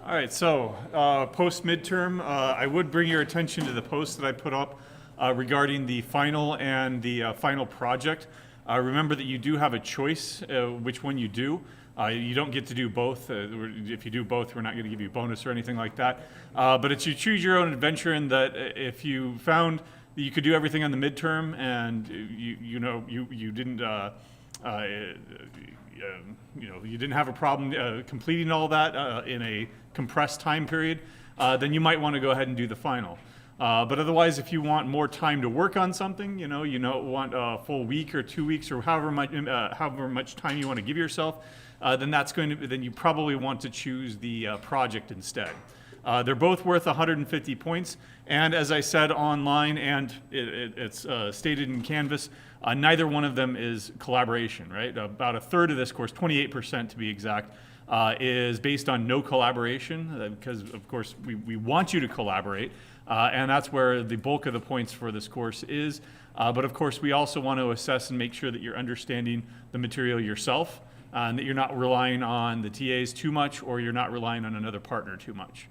All right, so post-midterm, I would bring your attention to the post that I put up regarding the final and the final project. Remember that you do have a choice which one you do. You don't get to do both. If you do both, we're not going to give you a bonus or anything like that. But it's you choose your own adventure, in that if you found that you could do everything on the midterm and you didn't you didn't have a problem completing all that in a compressed time period, then you might want to go ahead and do the final. But otherwise, if you want more time to work on something, you want a full week or 2 weeks or however much time you want to give yourself, then you probably want to choose the project instead. They're both worth 150 points, and as I said online, and it's stated in Canvas, neither one of them is collaboration, right? About a third of this course, 28% to be exact, is based on no collaboration, because of course we want you to collaborate, and that's where the bulk of the points for this course is. But of course we also want to assess and make sure that you're understanding the material yourself, and that you're not relying on the TAs too much, or you're not relying on another partner too much.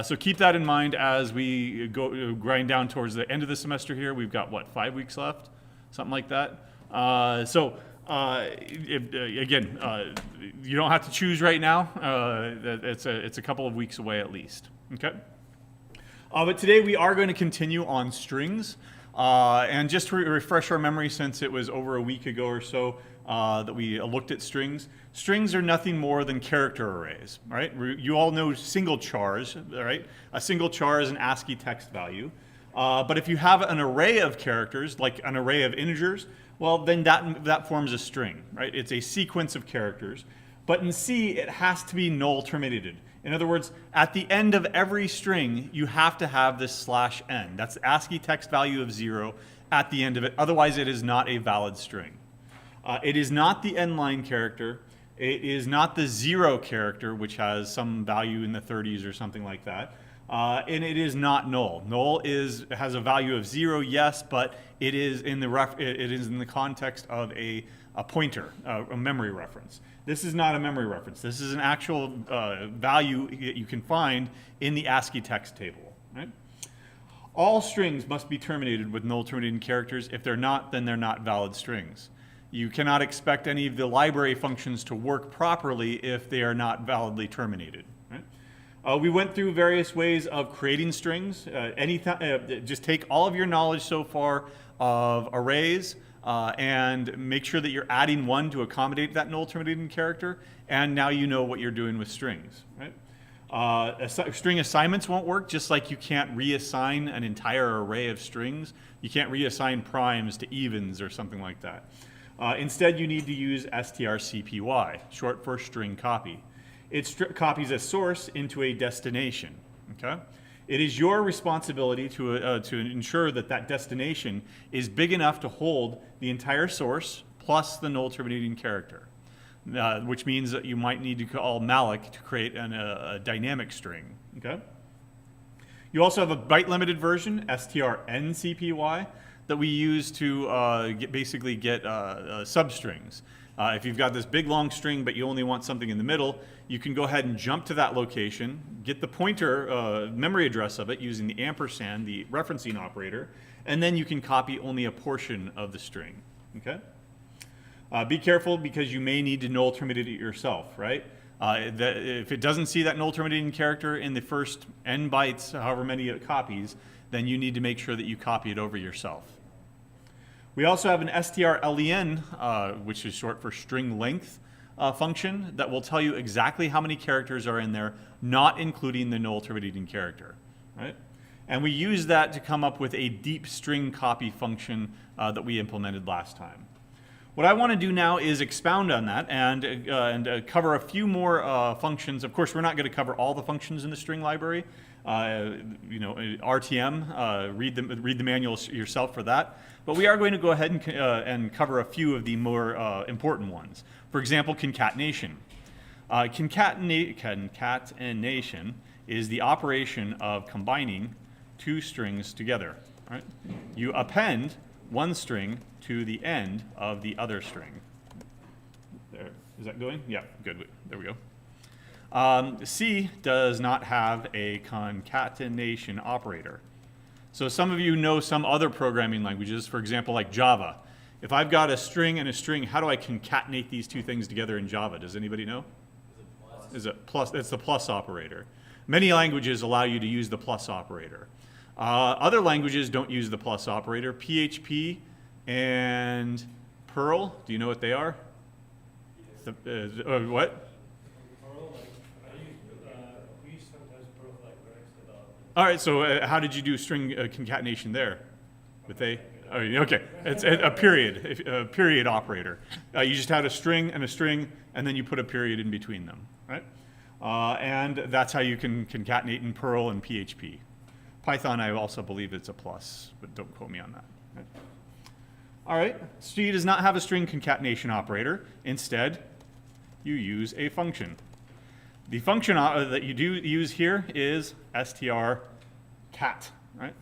So keep that in mind as we grind down towards the end of the semester here. We've got, what, 5 weeks left? Something like that. Again, you don't have to choose right now. It's a couple of weeks away at least, okay? But today we are going to continue on strings. And just to refresh our memory, since it was over a week ago or so that we looked at strings, strings are nothing more than character arrays, right? You all know single chars, right? A single char is an ASCII text value. But if you have an array of characters, like an array of integers, well, then that forms a string, right? It's a sequence of characters. But in C, it has to be null terminated. In other words, at the end of every string, you have to have this /n. That's the ASCII text value of 0 at the end of it. Otherwise, it is not a valid string. It is not the n-line character. It is not the 0 character, which has some value in the 30s or something like that. And it is not null. Null has a value of 0, yes, but it is in the context of a pointer, a memory reference. This is not a memory reference. This is an actual value that you can find in the ASCII text table, right? All strings must be terminated with null terminating characters. If they're not, then they're not valid strings. You cannot expect any of the library functions to work properly if they are not validly terminated. Right? We went through various ways of creating strings. Just take all of your knowledge so far of arrays and make sure that you're adding one to accommodate that null terminating character, and now you know what you're doing with strings. Right? String assignments won't work, just like you can't reassign an entire array of strings. You can't reassign primes to evens or something like that. Instead, you need to use strcpy, short for string copy. It copies a source into a destination. Okay? It is your responsibility to ensure that that destination is big enough to hold the entire source plus the null terminating character, which means that you might need to call malloc to create a dynamic string. Okay? You also have a byte-limited version, strncpy, that we use to basically get substrings. If you've got this big long string but you only want something in the middle, you can go ahead and jump to that location, get the pointer memory address of it using the ampersand, the referencing operator, and then you can copy only a portion of the string. Okay? Be careful, because you may need to null terminate it yourself, right? If it doesn't see that null terminating character in the first n bytes, however many it copies, then you need to make sure that you copy it over yourself. We also have an strlen, which is short for string length function, that will tell you exactly how many characters are in there, not including the null terminating character. Right? And we use that to come up with a deep string copy function that we implemented last time. What I want to do now is expound on that and cover a few more functions. Of course, we're not going to cover all the functions in the string library. RTM, read the manual yourself for that. But we are going to go ahead and cover a few of the more important ones. For example, concatenation. Concatenation is the operation of combining two strings together. Right? You append one string to the end of the other string. There, is that going? Yeah, good. There we go. C does not have a concatenation operator. So some of you know some other programming languages, for example, like Java. If I've got a string and a string, how do I concatenate these two things together in Java? Does anybody know? Is it plus? It's the plus operator. Many languages allow you to use the plus operator. Other languages don't use the plus operator. PHP and Perl, do you know what they are? What? All right, so how did you do string concatenation there? With a, oh, okay, it's a period operator. You just had a string, and then you put a period in between them, right? And that's how you can concatenate in Perl and PHP. Python, I also believe it's a plus, but don't quote me on that. Right? All right, C does not have a string concatenation operator. Instead, you use a function. The function that you do use here is strcat, right?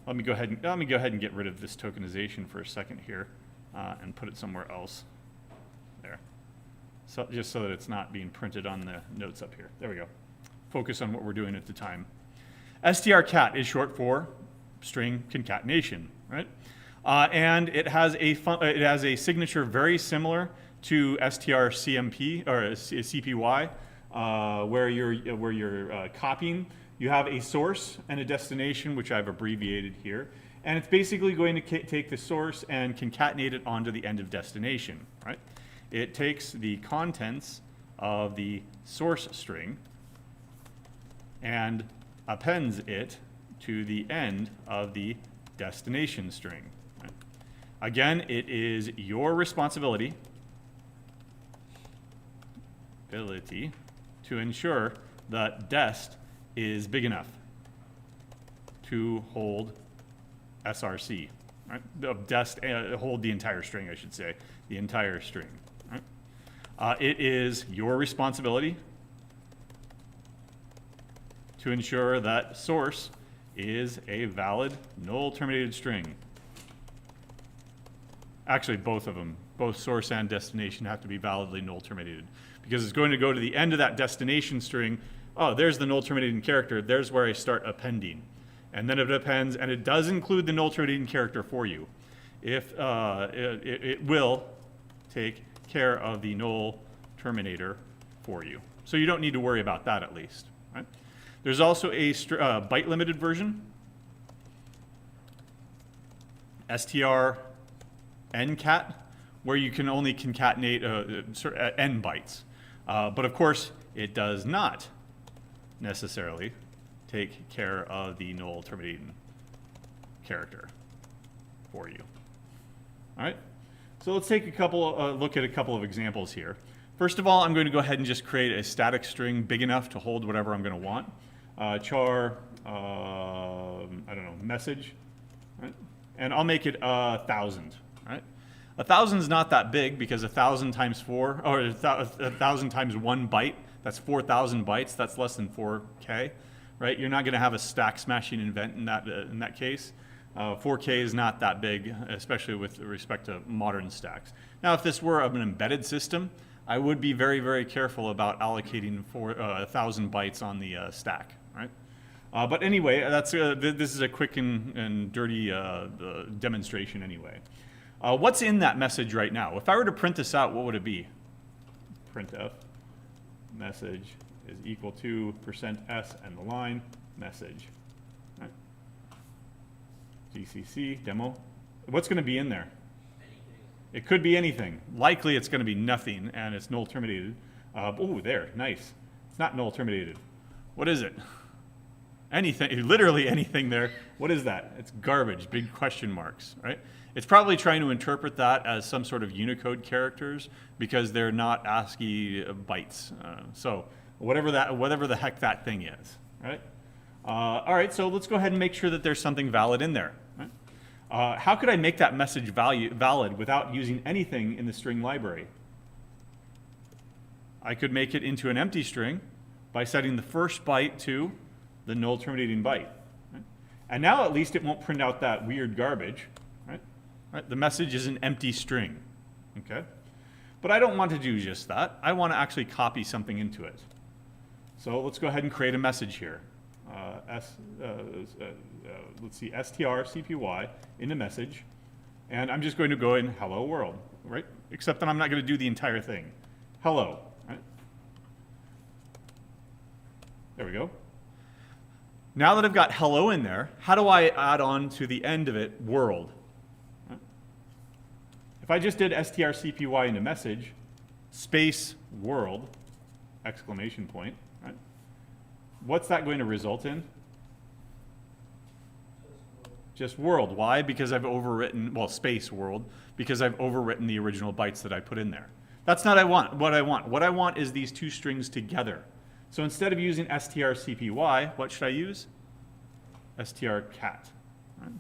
Let me go ahead and get rid of this tokenization for a second here and put it somewhere else. There. So just so that it's not being printed on the notes up here. There we go. Focus on what we're doing at the time. strcat is short for string concatenation, right? And it has a signature very similar to strcmp or CPY, where you're copying. You have a source and a destination, which I've abbreviated here, and it's basically going to take the source and concatenate it onto the end of destination, right? It takes the contents of the source string and appends it to the end of the destination string. Right? Again, it is your responsibility to ensure that dest is big enough to hold src, right? Dest hold the entire string, I should say, the entire string. Right? It is your responsibility to ensure that source is a valid null terminated string. Actually, both of them, both source and destination, have to be validly null terminated, because it's going to go to the end of that destination string. Oh, there's the null terminating character. There's where I start appending. And then it appends, and it does include the null terminating character for you. If it will take care of the null terminator for you. So you don't need to worry about that, at least. Right? There's also a byte limited version, strncat, where you can only concatenate n bytes. But of course, it does not necessarily take care of the null terminating character for you. All right, so let's take look at a couple of examples here. First of all, I'm going to go ahead and just create a static string big enough to hold whatever I'm going to want. Char, I don't know, message, right? And I'll make it 1,000, right? 1,000 is not that big, because 1,000 times 4, or 1,000 times 1 byte, that's 4,000 bytes. That's less than 4K, right? You're not going to have a stack smashing event in that case. 4K is not that big, especially with respect to modern stacks. Now, if this were an embedded system, I would be very, very careful about allocating 1,000 bytes on the stack, right? But anyway, this is a quick and dirty demonstration anyway. What's in that message right now? If I were to print this out, what would it be? PrintF message is equal to %s and the line message. Right? GCC demo. What's going to be in there? It could be anything. Likely it's going to be nothing, and it's null terminated. Oh, there, nice. It's not null terminated. What is it? Anything, literally anything there. What is that? It's garbage, big question marks, right? It's probably trying to interpret that as some sort of Unicode characters, because they're not ASCII bytes. So whatever the heck that thing is, right? All right, so let's go ahead and make sure that there's something valid in there. Right? How could I make that message valid without using anything in the string library? I could make it into an empty string by setting the first byte to the null terminating byte. Right? And now at least it won't print out that weird garbage. Right? The message is an empty string. Okay? But I don't want to do just that. I want to actually copy something into it. So let's go ahead and create a message here. Let's see, strcpy into message. And I'm just going to go in hello world, right? Except that I'm not going to do the entire thing. Hello, right? There we go. Now that I've got hello in there, how do I add on to the end of it world? Right? If I just did strcpy into message, space world, exclamation point, right? What's that going to result in? Just world. Why? Because I've overwritten, well, space world, because I've overwritten the original bytes that I put in there. That's not what I want. What I want is these two strings together. So instead of using strcpy, what should I use? strcat. Right?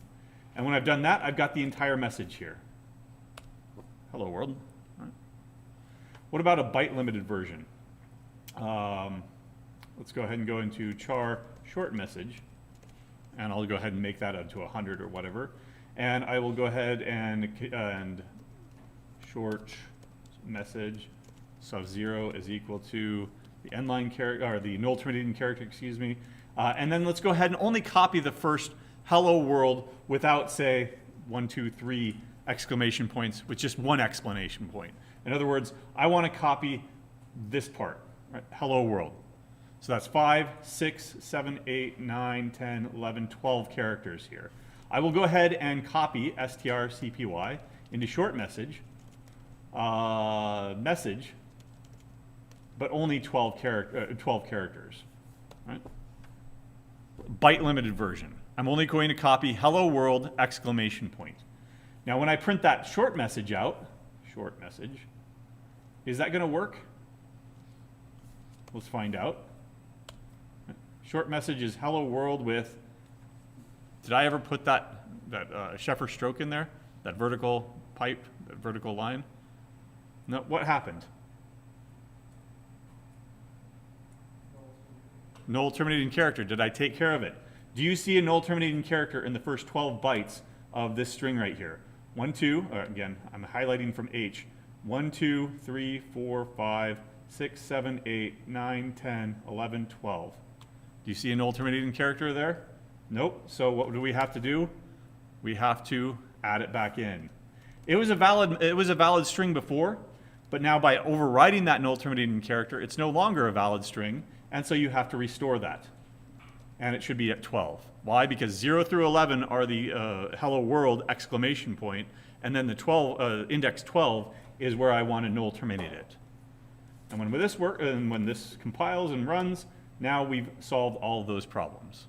And when I've done that, I've got the entire message here. Hello world. Right? What about a byte limited version? Let's go ahead and go into char short message. And I'll go ahead and make that up to 100 or whatever. And I will go ahead and short message sub 0 is equal to the end line character, or the null terminating character, excuse me. And then let's go ahead and only copy the first hello world without, say, 1, 2, 3 exclamation points with just one exclamation point. In other words, I want to copy this part, right? Hello world. So that's 5, 6, 7, 8, 9, 10, 11, 12 characters here. I will go ahead and copy strcpy into short message, message, but only 12 characters. Right? Byte limited version. I'm only going to copy hello world exclamation point. Now when I print that short message out, short message, is that going to work? Let's find out. Short message is hello world with, did I ever put that Sheffer stroke in there? That vertical pipe, that vertical line? No, what happened? Null terminating character, did I take care of it? Do you see a null terminating character in the first 12 bytes of this string right here? 1, 2, again, I'm highlighting from H. 1, 2, 3, 4, 5, 6, 7, 8, 9, 10, 11, 12. Do you see a null terminating character there? Nope. So what do we have to do? We have to add it back in. It was a valid string before, but now by overriding that null terminating character, it's no longer a valid string, and so you have to restore that. And it should be at 12. Why? Because 0 through 11 are the hello world exclamation point, and then the index 12 is where I want to null terminate it. And when this compiles and runs, now we've solved all of those problems.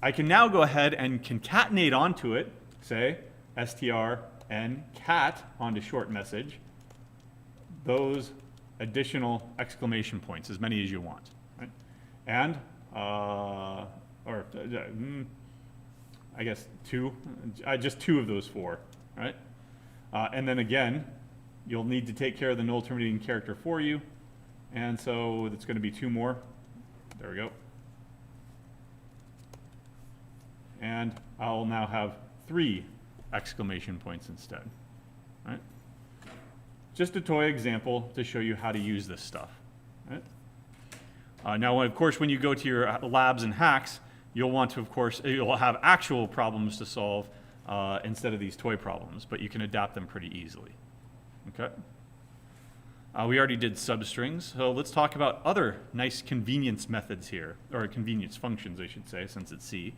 I can now go ahead and concatenate onto it, say str and cat onto short message, those additional exclamation points, as many as you want. Right? And, I guess just 2 of those 4, right? And then again, you'll need to take care of the null terminating character for you. And so it's going to be 2 more. There we go. And I'll now have 3 exclamation points instead. Right? Just a toy example to show you how to use this stuff. Right? Now, of course, when you go to your labs and hacks, you'll want to, of course, you'll have actual problems to solve instead of these toy problems, but you can adapt them pretty easily. Okay? We already did substrings, so let's talk about other nice convenience methods here, or convenience functions, I should say, since it's C.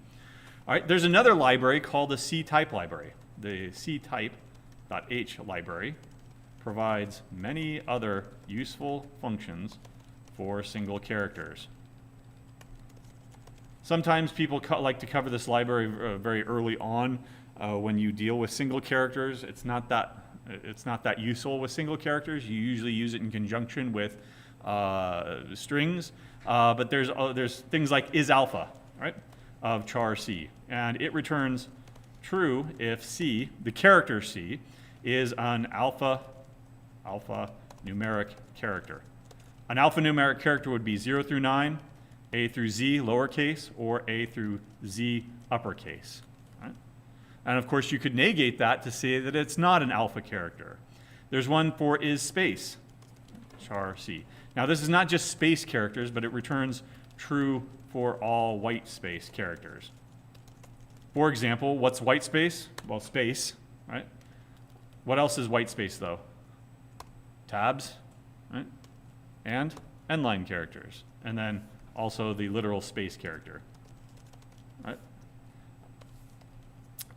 All right, there's another library called the C-type library. The ctype.h library provides many other useful functions for single characters. Sometimes people like to cover this library very early on when you deal with single characters. It's not that useful with single characters. You usually use it in conjunction with strings, but there's things like isAlpha, right, of char C, and it returns true if C, the character C, is an alphanumeric character. An alphanumeric character would be 0 through 9, A through Z lowercase, or A through Z uppercase. Right? And of course, you could negate that to say that it's not an alpha character. There's one for is space, char C. Now this is not just space characters, but it returns true for all white space characters. For example, what's white space? Well, space, right? What else is white space though? Tabs, right? And endline characters. And then also the literal space character, right?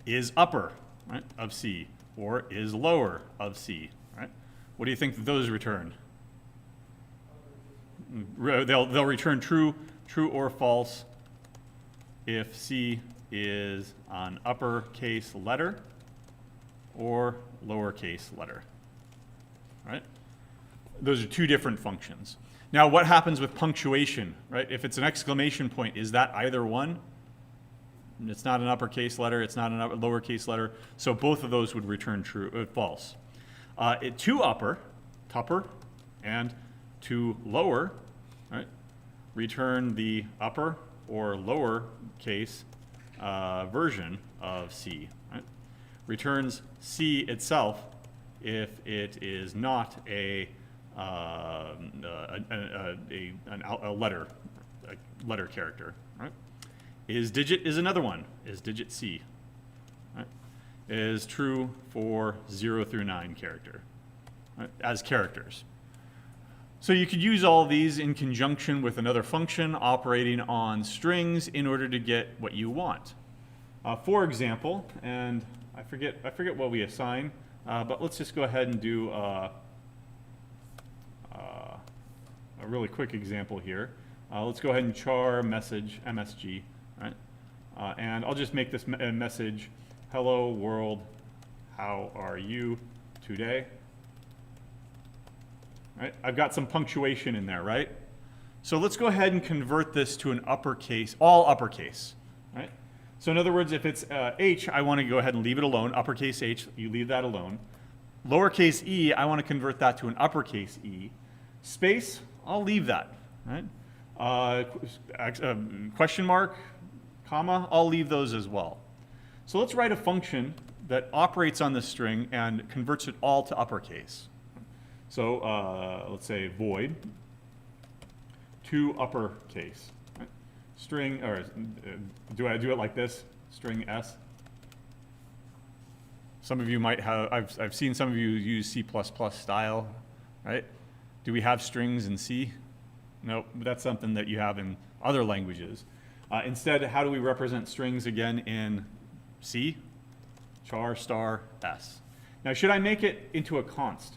Is upper, right, of C, or is lower of C, right? What do you think that those return? They'll return true or false if C is an uppercase letter or lowercase letter, right? Those are two different functions. Now, what happens with punctuation, right? If it's an exclamation point, is that either one? It's not an uppercase letter, it's not a lowercase letter, so both of those would return true, false. To upper, tupper, and to lower, right, return the upper or lower case version of C. Right? Returns C itself if it is not a letter character. Right? Is digit is another one. Is digit C. Right? Is true for 0 through 9 character, right, as characters. So you could use all of these in conjunction with another function operating on strings in order to get what you want. For example, and I forget what we assign, but let's just go ahead and do a really quick example here. Let's go ahead and char message MSG, right? And I'll just make this message, hello world, how are you today? Right? I've got some punctuation in there, right? So let's go ahead and convert this to an uppercase, all uppercase, right? So in other words, if it's H, I want to go ahead and leave it alone. Uppercase H, you leave that alone. Lowercase e, I want to convert that to an uppercase E. Space, I'll leave that, right? Question mark, comma, I'll leave those as well. So let's write a function that operates on this string and converts it all to uppercase. So let's say void to uppercase. Right? String, or do I do it like this? String S. Some of you might have, I've seen some of you use C++ style, right? Do we have strings in C? Nope, that's something that you have in other languages. Instead, how do we represent strings again in C? Char star S. Now, should I make it into a const?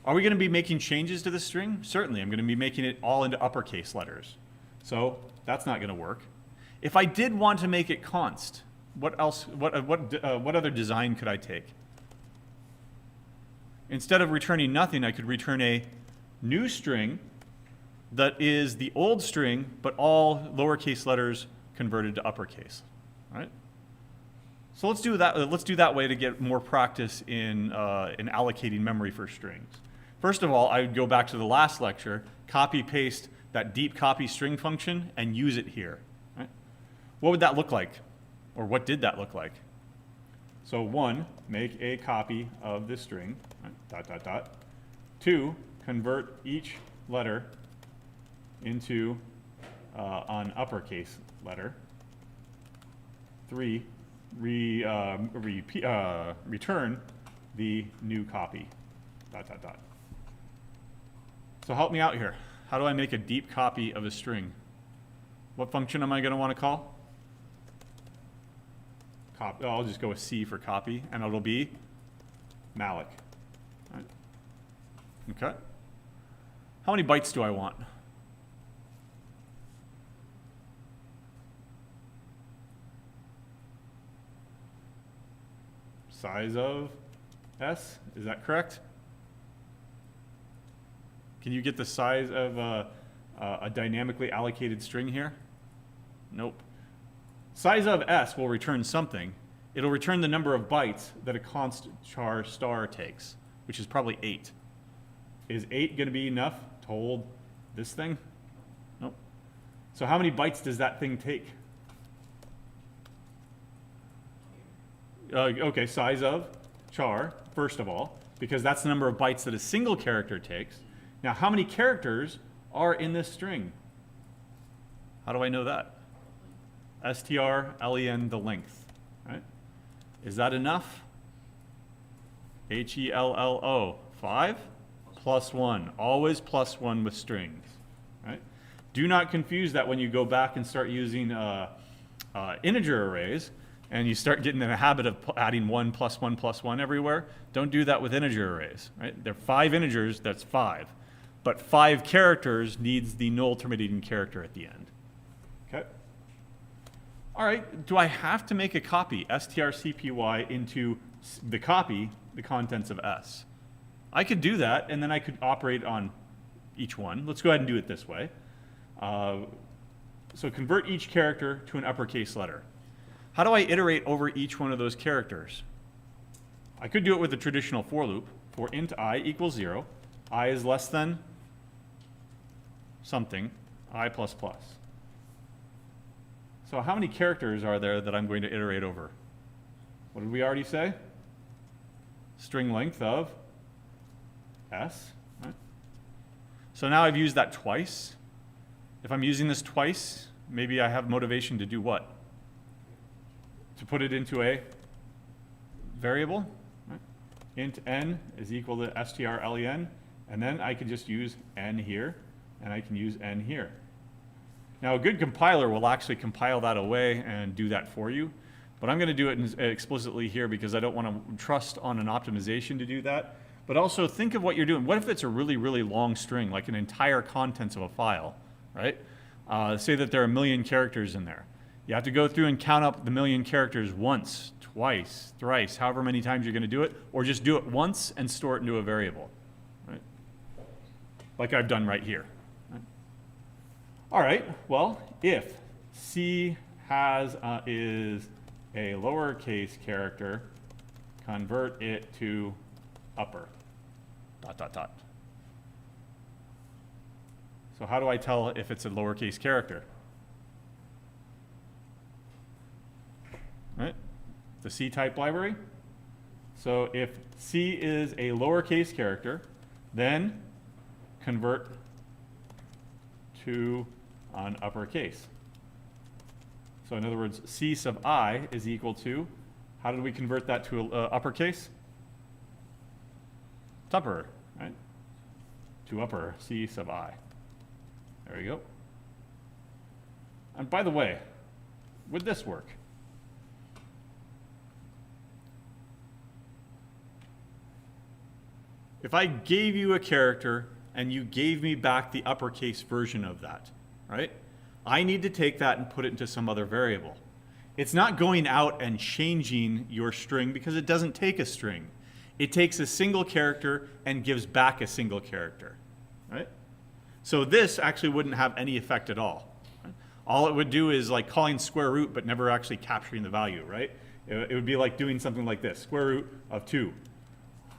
Are we going to be making changes to the string? Certainly, I'm going to be making it all into uppercase letters. So that's not going to work. If I did want to make it const, what else? What other design could I take? Instead of returning nothing, I could return a new string that is the old string, but all lowercase letters converted to uppercase. Right? So let's do that. Let's do that way to get more practice in allocating memory for strings. First of all, I would go back to the last lecture, copy paste that deep copy string function, and use it here. Right? What would that look like, or what did that look like? So 1, make a copy of this string. Right? ... 2, convert each letter into an uppercase letter. 3, return the new copy. ... So help me out here. How do I make a deep copy of a string? What function am I going to want to call? I'll just go with C for copy, and it'll be malloc. Right. Okay. How many bytes do I want? Size of S, is that correct? Can you get the size of a dynamically allocated string here? Nope. Size of S will return something. It'll return the number of bytes that a const char star takes, which is probably 8. Is 8 going to be enough to hold this thing? Nope. So how many bytes does that thing take? Okay, size of char, first of all. because that's the number of bytes that a single character takes. Now, how many characters are in this string? How do I know that? strlen, the length, right? Is that enough? HELLO, 5 plus 1, always plus 1 with strings, right? Do not confuse that when you go back and start using integer arrays, and you start getting in the habit of adding 1 plus 1 plus 1 everywhere. Don't do that with integer arrays, right? They're 5 integers, that's 5. But 5 characters needs the null terminating character at the end. Okay? All right, do I have to make a copy, strcpy, into the copy, the contents of S? I could do that, and then I could operate on each one. Let's go ahead and do it this way. So convert each character to an uppercase letter. How do I iterate over each one of those characters? I could do it with the traditional for loop. For int I equals 0, I is less than something, I plus plus. So how many characters are there that I'm going to iterate over? What did we already say? String length of S. Right? So now I've used that twice. If I'm using this twice, maybe I have motivation to do what? To put it into a variable. Right? Int n is equal to strlen, and then I can just use n here, and I can use n here. Now, a good compiler will actually compile that away and do that for you, but I'm going to do it explicitly here because I don't want to trust on an optimization to do that. But also think of what you're doing. What if it's a really, really long string, like an entire contents of a file, right? Say that there are 1 million characters in there. You have to go through and count up the 1 million characters once, twice, thrice, however many times you're going to do it, or just do it once and store it into a variable, right? Like I've done right here. Right? All right, well, if C is a lowercase character, convert it to upper, ... So how do I tell if it's a lowercase character? Right? The C-type library. So if C is a lowercase character, then convert to an uppercase. So in other words, C sub I is equal to, how did we convert that to uppercase? Tupper, right? To upper C sub I. There you go. And by the way, would this work? If I gave you a character and you gave me back the uppercase version of that, right? I need to take that and put it into some other variable. It's not going out and changing your string because it doesn't take a string. It takes a single character and gives back a single character, right? So this actually wouldn't have any effect at all. Right? All it would do is like calling square root but never actually capturing the value, right? It would be like doing something like this, square root of 2,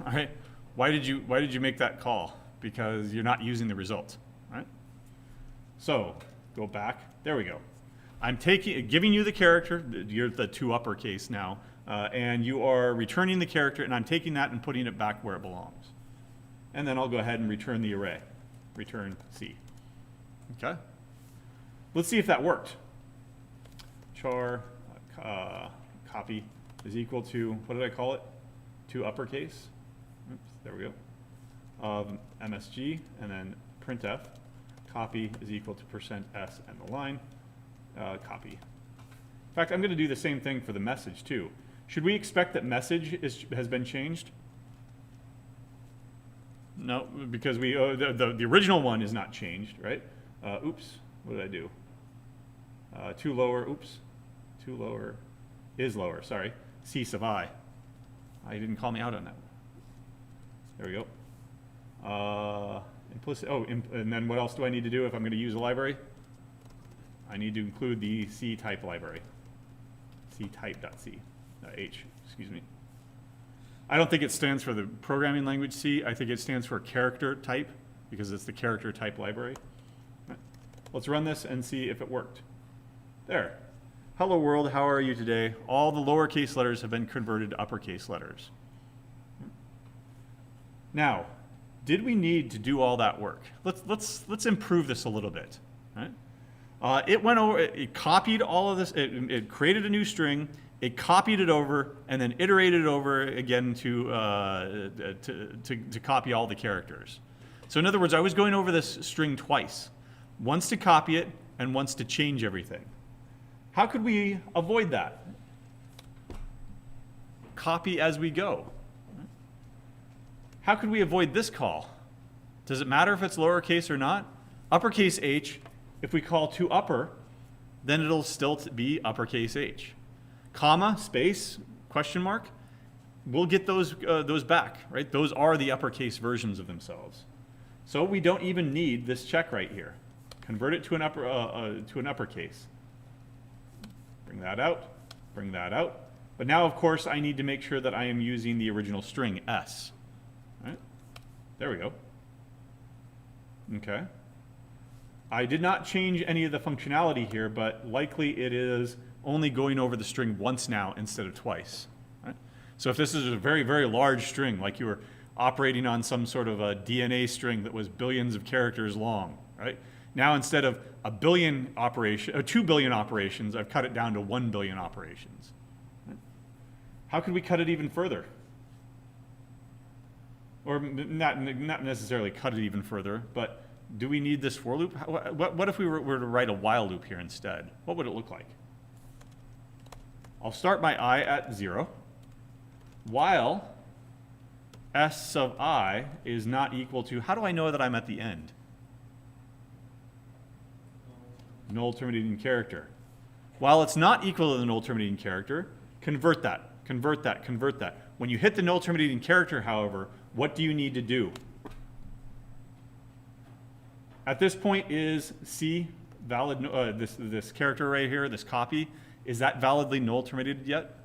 all right? Why did you make that call? Because you're not using the result, right? So go back. There we go. I'm giving you the character. You're the 2 uppercase now, and you are returning the character, and I'm taking that and putting it back where it belongs. And then I'll go ahead and return the array. Return C. Okay. Let's see if that worked. Char copy is equal to, what did I call it? 2 uppercase. Oops, there we go. Of MSG, and then printf, copy is equal to %s and the line, copy. In fact, I'm going to do the same thing for the message too. Should we expect that message has been changed? No, because the original one is not changed, right? Oops, what did I do? 2 lower, oops, 2 lower is lower, sorry. C sub I. You didn't call me out on that. There we go. Implicit, and then what else do I need to do if I'm going to use a library? I need to include the C-type library. C-type.c, H, excuse me. I don't think it stands for the programming language C. I think it stands for character type because it's the character type library. Right. Let's run this and see if it worked. There. Hello world, how are you today? All the lowercase letters have been converted to uppercase letters. Now, did we need to do all that work? Let's improve this a little bit. Right? It went over, it copied all of this, it created a new string, it copied it over, and then iterated it over again to copy all the characters. So in other words, I was going over this string twice, once to copy it and once to change everything. How could we avoid that? Copy as we go. How could we avoid this call? Does it matter if it's lowercase or not? Uppercase H, if we call to upper, then it'll still be uppercase H. Comma, space, question mark, we'll get those back, right? Those are the uppercase versions of themselves. So we don't even need this check right here. Convert it to an uppercase. Bring that out, bring that out. But now, of course, I need to make sure that I am using the original string, S. Right? There we go. Okay. I did not change any of the functionality here, but likely it is only going over the string once now instead of twice. Right? So if this is a very, very large string, like you were operating on some sort of a DNA string that was billions of characters long, right? Now instead of 2 billion operations, I've cut it down to 1 billion operations. Right? How could we cut it even further? Or not necessarily cut it even further, but do we need this for loop? What if we were to write a while loop here instead? What would it look like? I'll start my I at 0, while S sub I is not equal to, how do I know that I'm at the end? Null terminating character. While it's not equal to the null terminating character, convert that, convert that, convert that. When you hit the null terminating character, however, what do you need to do? At this point, is C valid, this character right here, this copy, is that validly null terminated yet?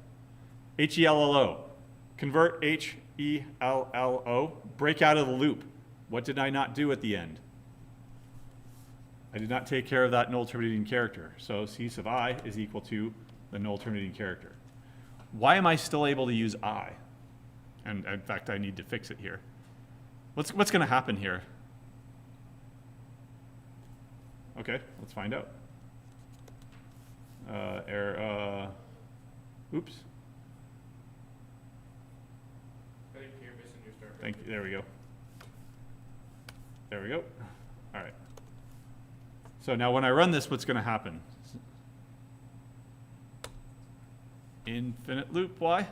H-E-L-L-O. Convert H-E-L-L-O. Break out of the loop. What did I not do at the end? I did not take care of that null terminating character. So C sub I is equal to the null terminating character. Why am I still able to use I? And in fact, I need to fix it here. What's going to happen here? Okay, let's find out. Error. Oops. I think you're missing your start. Thank you. There we go. There we go. All right. So now when I run this, what's going to happen? Infinite loop. Why?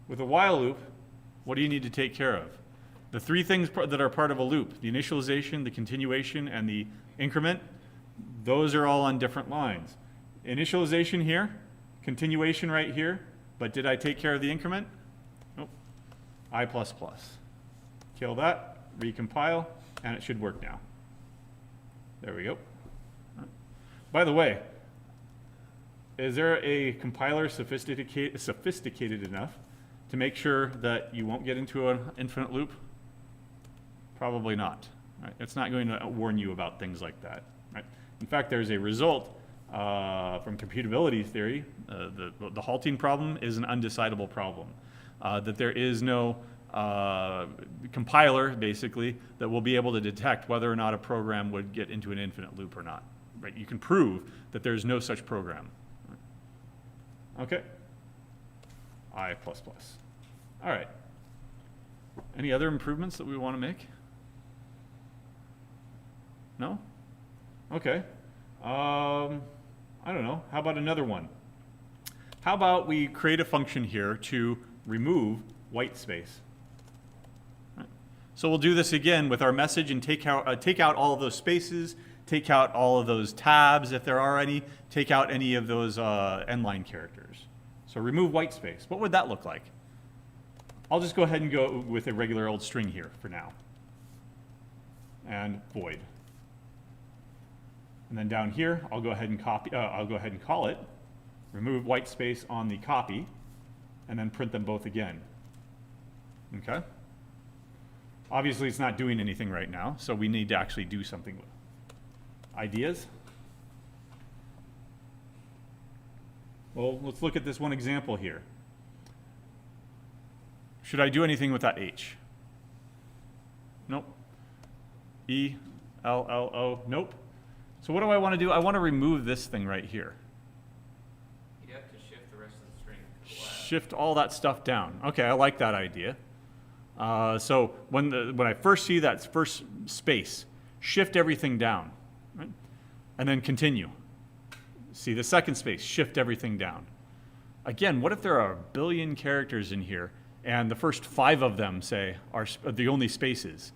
With a while loop, what do you need to take care of? The three things that are part of a loop, the initialization, the continuation, and the increment, those are all on different lines. Initialization here, continuation right here, but did I take care of the increment? Nope. I++. Kill that, recompile, and it should work now. There we go. By the way, is there a compiler sophisticated enough to make sure that you won't get into an infinite loop? Probably not. Right? It's not going to warn you about things like that. Right? In fact, there's a result from computability theory. The halting problem is an undecidable problem. That there is no compiler, basically, that will be able to detect whether or not a program would get into an infinite loop or not. Right? You can prove that there's no such program. Okay. I++. All right. Any other improvements that we want to make? No? Okay. I don't know. How about another one? How about we create a function here to remove white space? Right. So we'll do this again with our message and take out all of those spaces, take out all of those tabs if there are any, take out any of those end-line characters. So remove white space. What would that look like? I'll just go ahead and go with a regular old string here for now. And void. And then down here, I'll go ahead and call it, remove white space on the copy, and then print them both again. Okay? Obviously, it's not doing anything right now, so we need to actually do something with it. Ideas? Well, let's look at this one example here. Should I do anything with that H? Nope. E, L, L, O, nope. So what do I want to do? I want to remove this thing right here. You'd have to shift the rest of the string to the left. Shift all that stuff down. Okay, I like that idea. So when I first see that first space, shift everything down, right? And then continue. See the second space, shift everything down. Again, what if there are a billion characters in here and the first 5 of them, say, are the only spaces?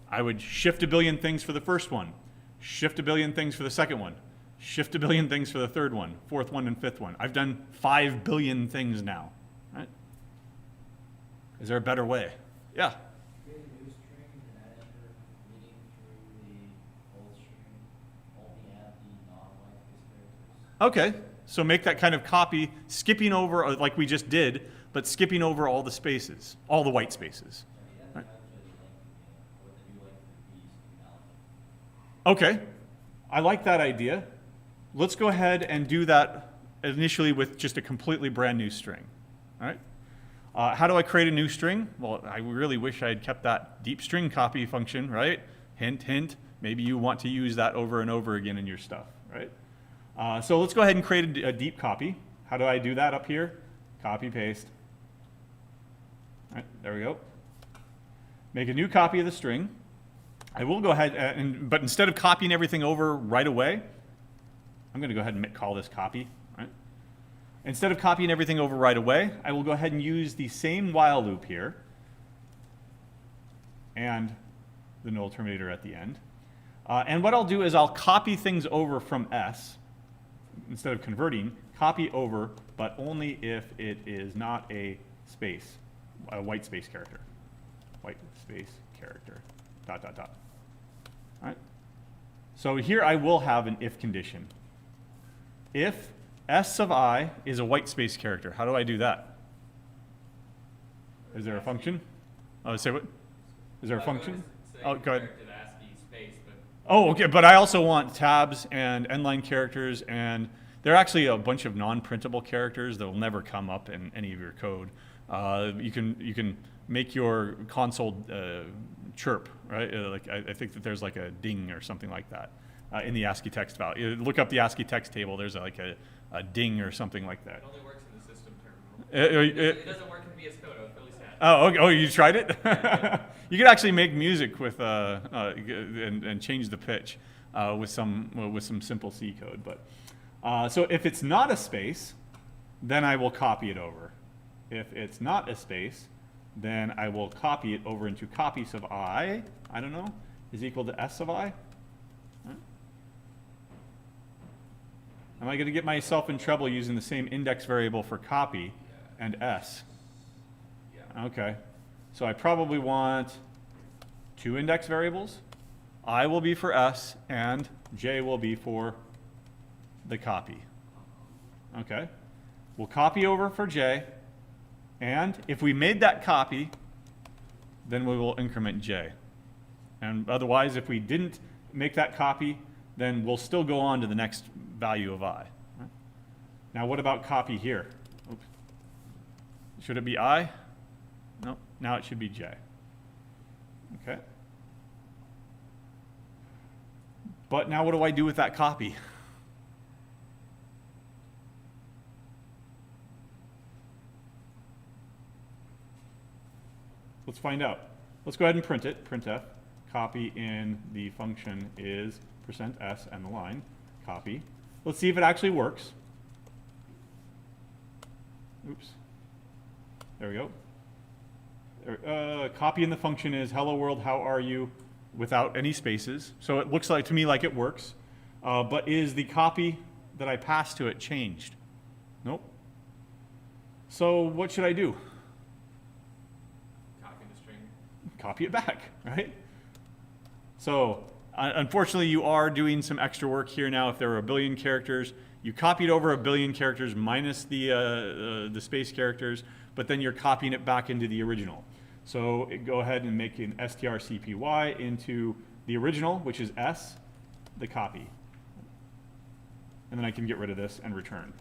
I would shift a billion things for the first one, shift a billion things for the second one, shift a billion things for the third one, fourth one, and fifth one. I've done 5 billion things now, right? Is there a better way? Yeah. Create a new string and add enter reading through the old string, only add the non-white space characters. Okay, so make that kind of copy, skipping over, like we just did, but skipping over all the spaces, all the white spaces. Sorry, Right. that's actually length what the new length would be, sticking out. Okay, I like that idea. Let's go ahead and do that initially with just a completely brand new string. All right. How do I create a new string? Well, I really wish I had kept that deep string copy function, right? Hint, hint. Maybe you want to use that over and over again in your stuff, right? So let's go ahead and create a deep copy. How do I do that up here? Copy, paste. All right, there we go. Make a new copy of the string. I will go ahead but instead of copying everything over right away, I'm going to go ahead and call this copy. Right? Instead of copying everything over right away, I will go ahead and use the same while loop here and the null terminator at the end. And what I'll do is I'll copy things over from S. Instead of converting, copy over, but only if it is not a space, a white space character. White space character, dot, dot, dot. All right? So here I will have an if condition. If S of I is a white space character, how do I do that? Is there a function? Say what? Is there a function? Oh, go ahead. Character ASCII space, but Oh, okay, but I also want tabs and endline characters, and there are actually a bunch of non-printable characters that will never come up in any of your code. You can make your console chirp, right? I think that there's like a ding or something like that in the ASCII text value. Look up the ASCII text table. There's like a ding or something like that. it only works in the system terminal. It It doesn't work in VS Code. I was really sad. Oh, okay. Oh, you tried it? You could actually make music with and change the pitch with some simple C code. But so if it's not a space, then I will copy it over. If it's not a space, then I will copy it over into copies of I don't know, is equal to S of I. Right. Am I going to get myself in trouble using the same index variable for copy and S? Yeah. Okay, so I probably want 2 index variables. I will be for S, and J will be for the copy. Okay, we'll copy over for J, and if we made that copy, then we will increment J. And otherwise, if we didn't make that copy, then we'll still go on to the next value of I. Right? Now, what about copy here? Oops. Should it be I? No, now it should be J. Okay. But now what do I do with that copy? Let's find out. Let's go ahead and print it, printf. Copy in the function is %s and the line, copy. Let's see if it actually works. Oops. There we go. Copy in the function is hello world, how are you, without any spaces. So it looks like to me like it works. But is the copy that I passed to it changed? Nope. So what should I do? Copy the string. Copy it back, right? So unfortunately, you are doing some extra work here now. If there were a billion characters, you copied over a billion characters minus the space characters, but then you're copying it back into the original. So go ahead and make an strcpy into the original, which is S, the copy. And then I can get rid of this and return.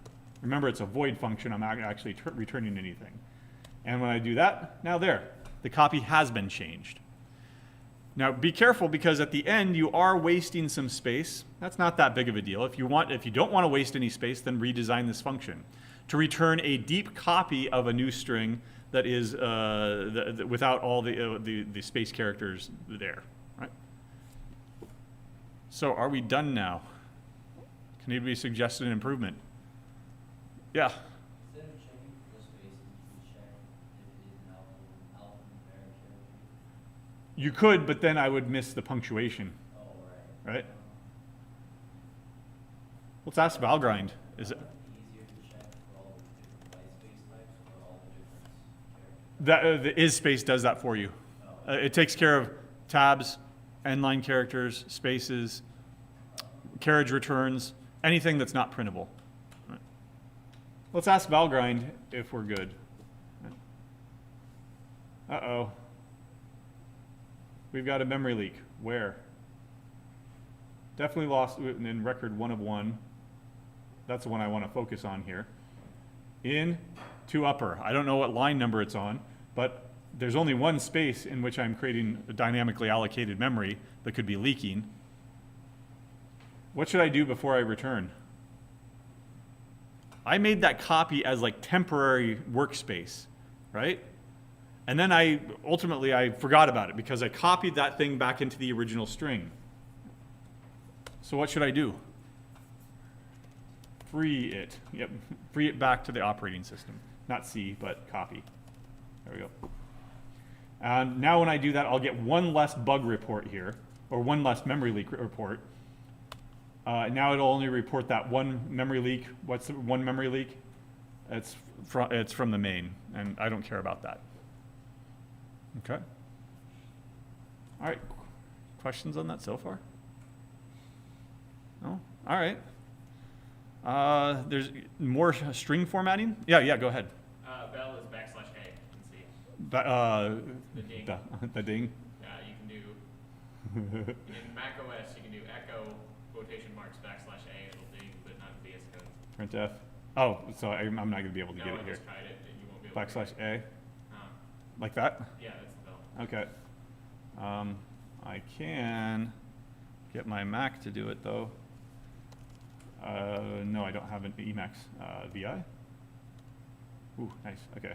Remember, it's a void function. I'm not actually returning anything. And when I do that, now there, the copy has been changed. Now be careful, because at the end you are wasting some space. That's not that big of a deal. If you don't want to waste any space, then redesign this function to return a deep copy of a new string that is without all the space characters there. Right? So are we done now? Can anybody suggest an improvement? Yeah. Instead of checking for the spaces, you should check if it is an alphanumeric character. You could, but then I would miss the punctuation, Oh, right. right? Let's ask Valgrind. Is it? Would it be easier to check for all the different white space types or all the different characters? The is space does that for you. It takes care of tabs, end-line characters, spaces, carriage returns, anything that's not printable. Right. Let's ask Valgrind if we're good. Uh-oh. We've got a memory leak. Where? Definitely lost in record 1 of 1. That's the one I want to focus on here. In to upper. I don't know what line number it's on, but there's only one space in which I'm creating a dynamically allocated memory that could be leaking. What should I do before I return? I made that copy as like temporary workspace, right? And then I forgot about it because I copied that thing back into the original string. So what should I do? Free it. Yep, free it back to the operating system. Not C, but copy. There we go. And now when I do that, I'll get one less bug report here, or one less memory leak report. Now it'll only report that one memory leak. What's the one memory leak? It's from the main, and I don't care about that. Okay. All right. Questions on that so far? No? All right. There's more string formatting? Yeah, go ahead. Bell is \A in C. The ding. The ding. You can do, in Mac OS, you can do echo quotation marks \A, it'll ding, but not in VS Code. PrintF. Oh, so I'm not going to be able to No, get it I here. just tried it, and you won't be able to. \A. Uh, Like that? yeah, that's the bell. Okay. I can get my Mac to do it though. No, I don't have an Emacs VI. Ooh, nice. Okay.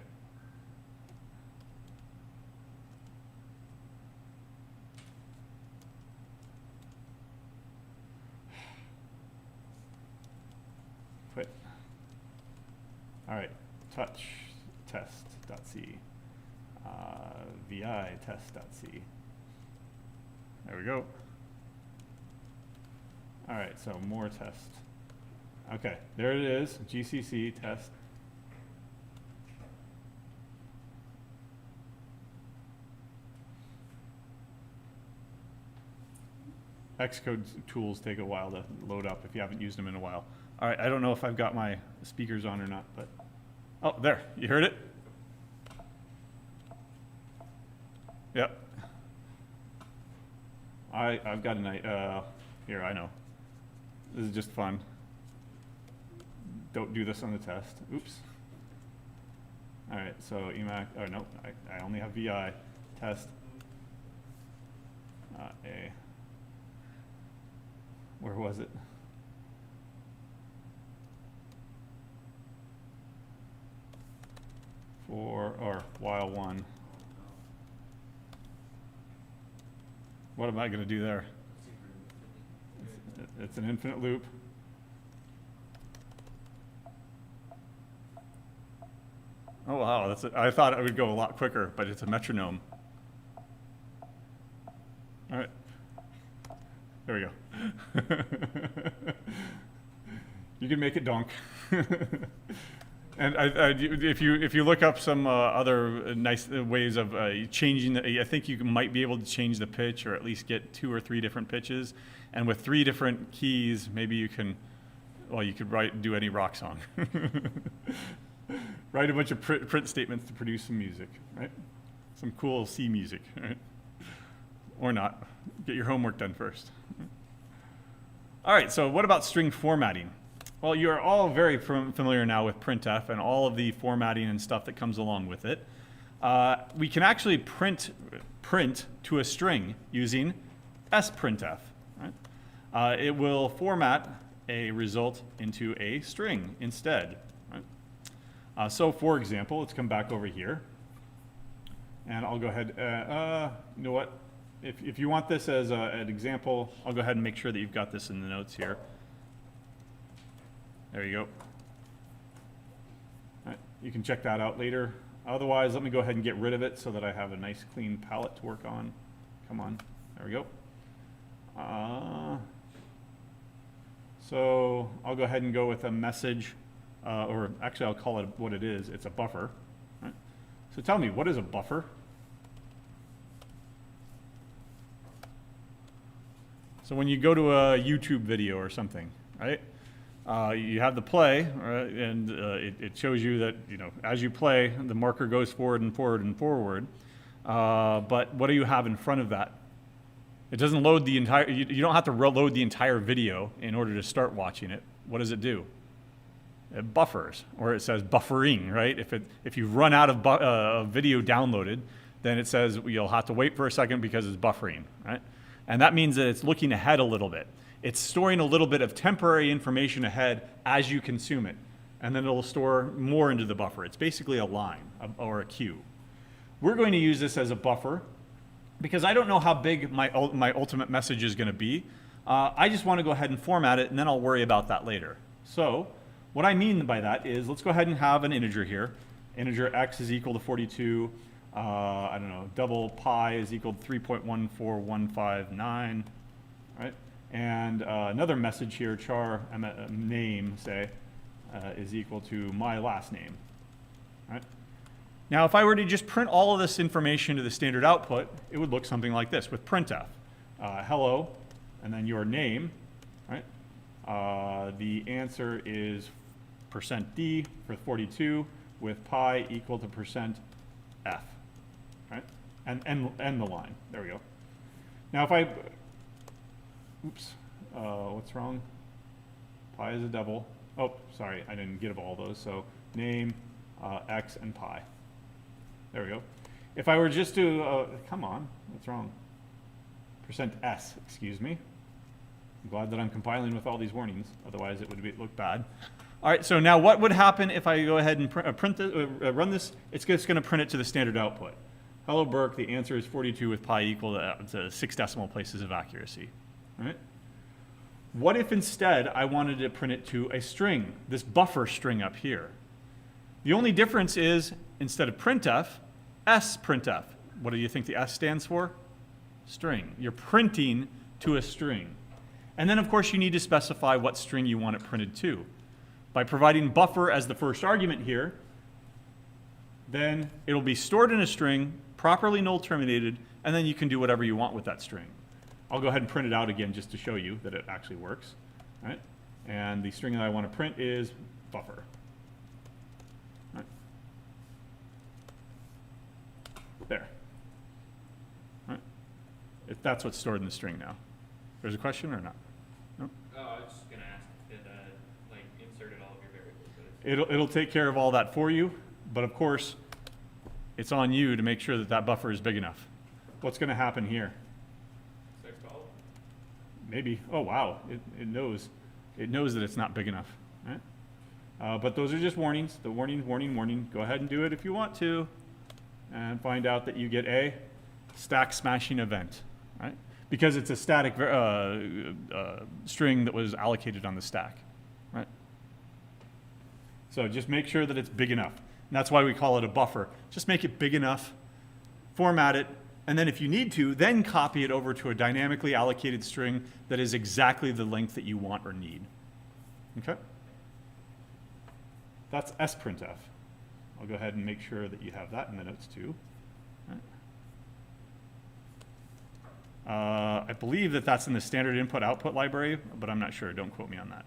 Quit. All right. Touch test.c. VI test.c. There we go. All right, so more test. Okay, there it is, GCC test. Xcode tools take a while to load up if you haven't used them in a while. All right, I don't know if I've got my speakers on or not, but, oh, there, you heard it? Yep. I've got a here, I know. This is just fun. Don't do this on the test. Oops. All right, so Emac, oh no, I only have VI test. A. Where was it? Or while one. What am I going to do there? It's an infinite loop. Oh wow, I thought it would go a lot quicker, but it's a metronome. All right, there we go. You can make it donk. And if you look up some other nice ways of changing, I think you might be able to change the pitch, or at least get 2 or 3 different pitches. And with 3 different keys, maybe you can, well, you could do any rock song. Write a bunch of print statements to produce some music, right? Some cool C music, right? Or not. Get your homework done first. All right, so what about string formatting? Well, you're all very familiar now with PrintF and all of the formatting and stuff that comes along with it. we can actually print to a string using SprintF. Right? It will format a result into a string instead. Right? So for example, let's come back over here. And I'll go ahead, you know what? If you want this as an example, I'll go ahead and make sure that you've got this in the notes here. There you go. All right, you can check that out later. Otherwise, let me go ahead and get rid of it so that I have a nice clean palette to work on. Come on, there we go. So I'll go ahead and go with a message, or actually I'll call it what it is. It's a buffer. Right? So tell me, what is a buffer? So when you go to a YouTube video or something, right? You have the play, right? And it shows you that, you know, as you play, the marker goes forward and forward and forward. But what do you have in front of that? It doesn't load the entire, you don't have to load the entire video in order to start watching it. What does it do? It buffers, or it says buffering, right? If you run out of video downloaded, then it says you'll have to wait for a second because it's buffering, right? And that means that it's looking ahead a little bit. It's storing a little bit of temporary information ahead as you consume it, and then it'll store more into the buffer. It's basically a line or a queue. We're going to use this as a buffer because I don't know how big my ultimate message is going to be. I just want to go ahead and format it, and then I'll worry about that later. So what I mean by that is, let's go ahead and have an integer here. Integer x is equal to 42. I don't know, double pi is equal to 3.14159, right? And another message here, char name, say, is equal to my last name, right? Now, if I were to just print all of this information to the standard output, it would look something like this with printf. Hello, and then your name, right? The answer is %d for 42 with pi equal to %f. Right? And the line. There we go. Now if I, oops, what's wrong? Pi is a double. Oh, sorry, I didn't get all those. So name, x, and pi. There we go. If I were just to, come on, what's wrong? %s, excuse me. I'm glad that I'm compiling with all these warnings. Otherwise, it would look bad. All right, so now what would happen if I go ahead and run this? It's just going to print it to the standard output. Hello, Burke. The answer is 42 with pi equal to 6 decimal places of accuracy. All right? What if instead I wanted to print it to a string, this buffer string up here? The only difference is instead of printf, SprintF. What do you think the S stands for? String. You're printing to a string. And then, of course, you need to specify what string you want it printed to. By providing buffer as the first argument here, then it'll be stored in a string, properly null terminated, and then you can do whatever you want with that string. I'll go ahead and print it out again just to show you that it actually works. Right? And the string that I want to print is buffer. Right? There. Right? If that's what's stored in the string now. There's a question or not? No? Oh, I was just going to ask if it like inserted all of your variables. But It'll take care of all that for you, but of course, it's on you to make sure that that buffer is big enough. What's going to happen here? 612? Maybe. Oh, wow. It knows. It knows that it's not big enough. Right? But those are just warnings. The warning, warning, warning. Go ahead and do it if you want to, and find out that you get a stack smashing event, right? Because it's a static string that was allocated on the stack, right? So just make sure that it's big enough. And that's why we call it a buffer. Just make it big enough, format it, and then if you need to, then copy it over to a dynamically allocated string that is exactly the length that you want or need. Okay? That's SprintF. I'll go ahead and make sure that you have that in the notes too. I believe that that's in the standard input-output library, but I'm not sure. Don't quote me on that.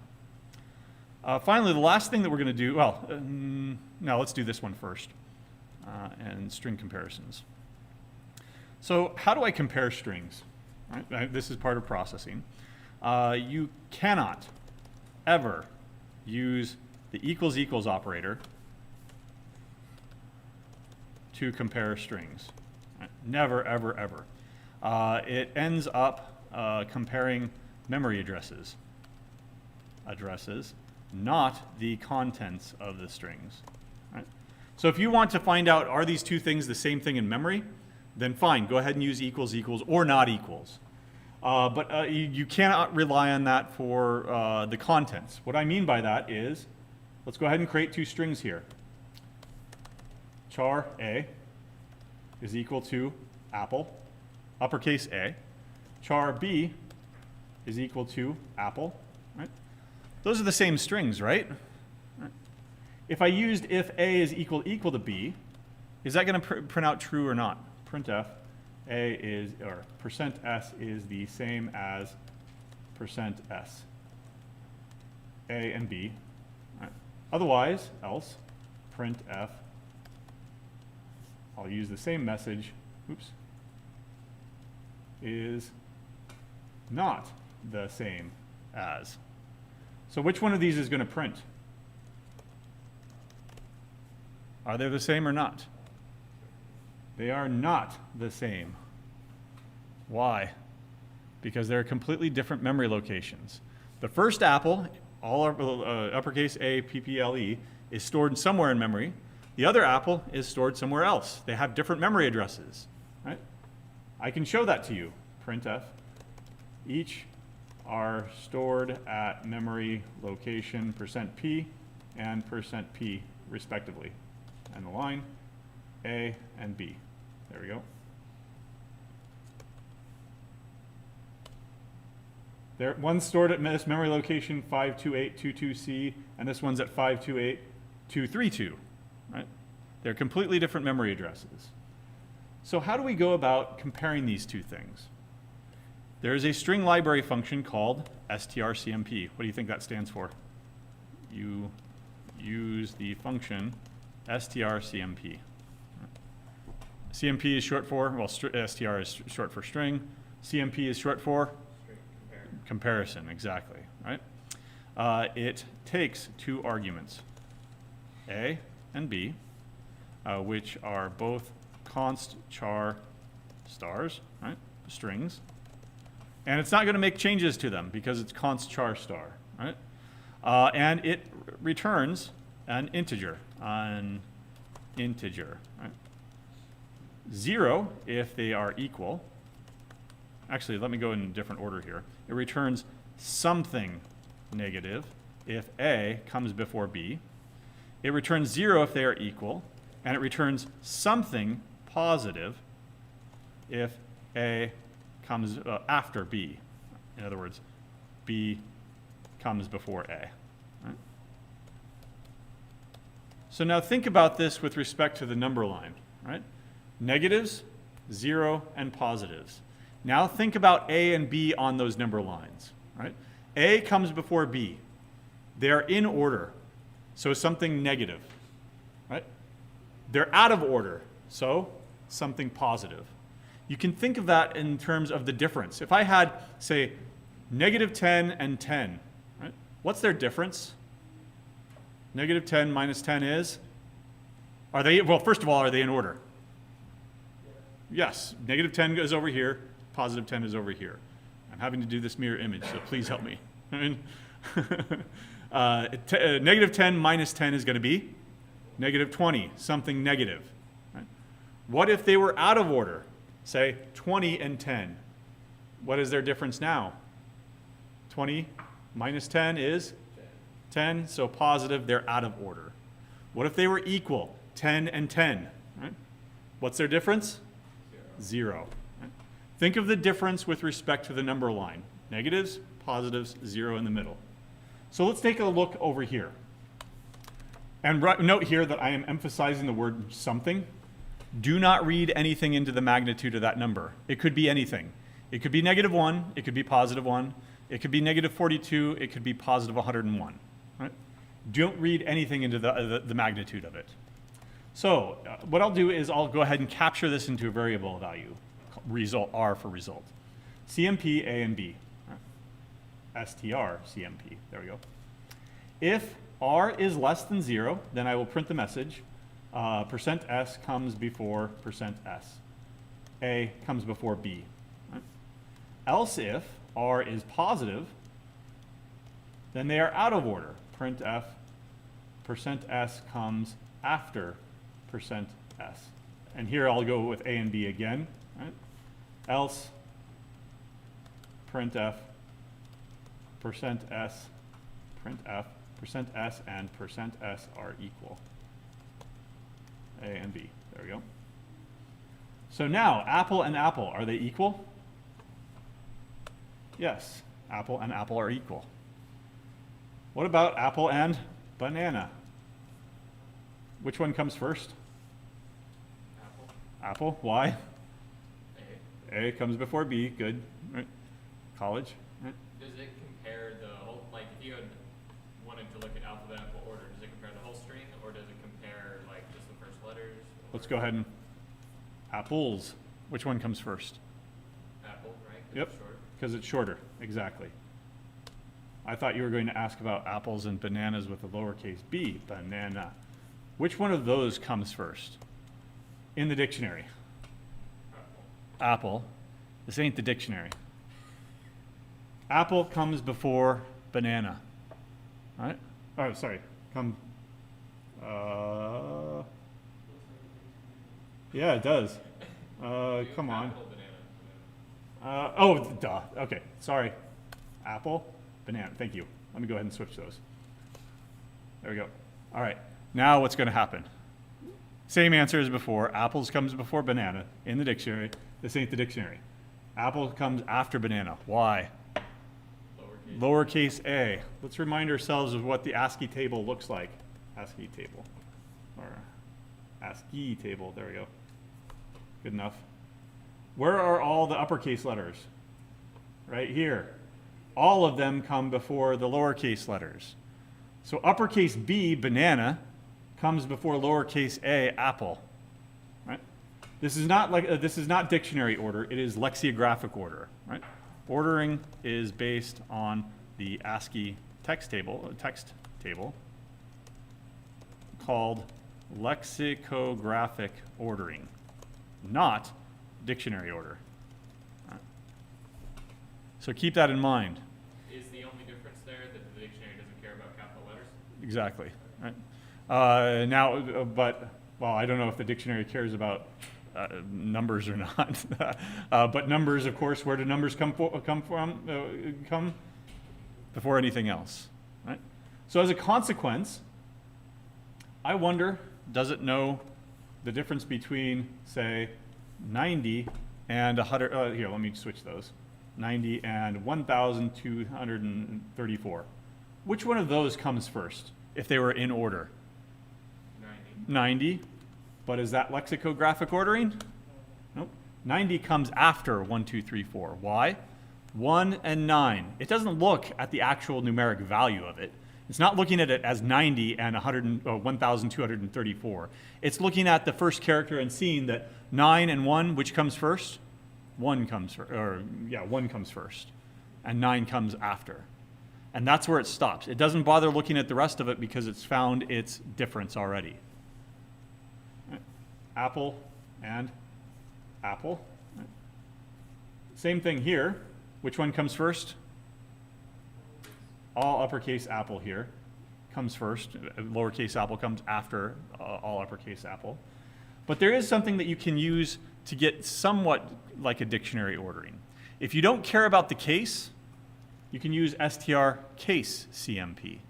Finally, the last thing that we're going to do, well, no, let's do this one first, and string comparisons. So how do I compare strings? Right? This is part of processing. You cannot ever use the equals equals operator to compare strings. Right? Never, ever, ever. It ends up comparing memory addresses. Not the contents of the strings. Right? So if you want to find out, are these two things the same thing in memory, then fine, go ahead and use equals, equals, or not equals. But you cannot rely on that for the contents. What I mean by that is, let's go ahead and create two strings here. Char A is equal to apple, uppercase A. Char B is equal to apple, right? Those are the same strings, right? If I used if A is equal to B, is that going to print out true or not? PrintF A is, or %S is the same as %S. A and B. Right. Otherwise, else, printf, I'll use the same message, oops, is not the same as. So which one of these is going to print? Are they the same or not? They are not the same. Why? Because they're completely different memory locations. The first apple, all uppercase A, PPLE, is stored somewhere in memory. The other apple is stored somewhere else. They have different memory addresses, right? I can show that to you. PrintF. Each are stored at memory location %P and %P respectively. And the line, A and B. There we go. One's stored at this memory location 52822C, and this one's at 528232, right? They're completely different memory addresses. So how do we go about comparing these two things? There is a string library function called strcmp. What do you think that stands for? You use the function strcmp. CMP is short for, well, str is short for string. CMP is short for? Comparison, exactly, right? It takes two arguments, A and B, which are both const char stars, right? Strings. And it's not going to make changes to them because it's const char star, right? And it returns an integer, right? 0 if they are equal. Actually, let me go in a different order here. It returns something negative if A comes before B. It returns 0 if they are equal. And it returns something positive if A comes after B. In other words, B comes before A. Right? So now think about this with respect to the number line, right? Negatives, 0, and positives. Now think about A and B on those number lines, right? A comes before B. They're in order, so something negative, right? They're out of order, so something positive. You can think of that in terms of the difference. If I had, say, -10 and 10, right? What's their difference? -10 minus 10 is? Are they, well, first of all, are they in order? Yes, -10 goes over here, +10 is over here. I'm having to do this mirror image, so please help me. I mean, -10 minus 10 is going to be -20, something negative. Right? What if they were out of order? Say 20 and 10. What is their difference now? 20 minus 10 is 10, so positive, they're out of order. What if they were equal? 10 and 10. Right? What's their difference? 0. Right? Think of the difference with respect to the number line. Negatives, positives, 0 in the middle. So let's take a look over here. And note here that I am emphasizing the word something. Do not read anything into the magnitude of that number. It could be anything. It could be -1, it could be +1, it could be -42, it could be +101. Right? Don't read anything into the magnitude of it. So what I'll do is I'll go ahead and capture this into a variable value, result R for result. CMP A and B. Right? STR CMP. There we go. If R is less than 0, then I will print the message %s comes before %s. A comes before B. Right? Else if R is positive, then they are out of order. Printf %s comes after %s. And here I'll go with A and B again. Right? Else printf %s, printf %s and %s are equal. A and B. There we go. So now, apple and apple, are they equal? Yes, apple and apple are equal. What about apple and banana? Which one comes first? Apple. Apple. Why? A. A comes before B. Good. Right. College. Right. Does it compare the whole, like if you had wanted to look at alphabetical order, does it compare the whole string or does it compare like just the first letters? Let's go ahead and apples. Which one comes first? Apple, right? 'Cause Yep. it's short. Because it's shorter. Exactly. I thought you were going to ask about apples and bananas with a lowercase b. Banana. Which one of those comes first? In the dictionary. Apple. Apple. This ain't the dictionary. Apple comes before banana. Right? Oh, sorry. Come. Yeah, it does. Come on. Apple, banana. Oh, duh. Okay, sorry. Apple, banana. Thank you. Let me go ahead and switch those. There we go. All right. Now what's going to happen? Same answer as before. Apples comes before banana in the dictionary. This ain't the dictionary. Apple comes after banana. Why? Lowercase. Lowercase a. Let's remind ourselves of what the ASCII table looks like. ASCII table. Or ASCII table. There we go. Good enough. Where are all the uppercase letters? Right here. All of them come before the lowercase letters. So uppercase B, banana, comes before lowercase a, apple. Right? This is not dictionary order. It is lexicographic order. Right? Ordering is based on the ASCII text table called lexicographic ordering, not dictionary order. Right. So keep that in mind. Is the only difference there that the dictionary doesn't care about capital letters? Exactly. Right. Well, I don't know if the dictionary cares about numbers or not. But numbers, of course, where do numbers come before anything else, right? So as a consequence, I wonder, does it know the difference between, say, 90 and 100? Here, let me switch those. 90 and 1,234. Which one of those comes first, if they were in order? 90. 90. But is that lexicographic ordering? Nope. 90 comes after 1, 2, 3, 4. Why? 1 and 9. It doesn't look at the actual numeric value of it. It's not looking at it as 90 and 1,234. It's looking at the first character and seeing that 9 and 1, which comes first? 1 comes first. 1 comes first. And 9 comes after. And that's where it stops. It doesn't bother looking at the rest of it because it's found its difference already. Apple and apple. Same thing here. Which one comes first? All uppercase apple here comes first. Lowercase apple comes after all uppercase apple. But there is something that you can use to get somewhat like a dictionary ordering. If you don't care about the case, you can use str case CMP.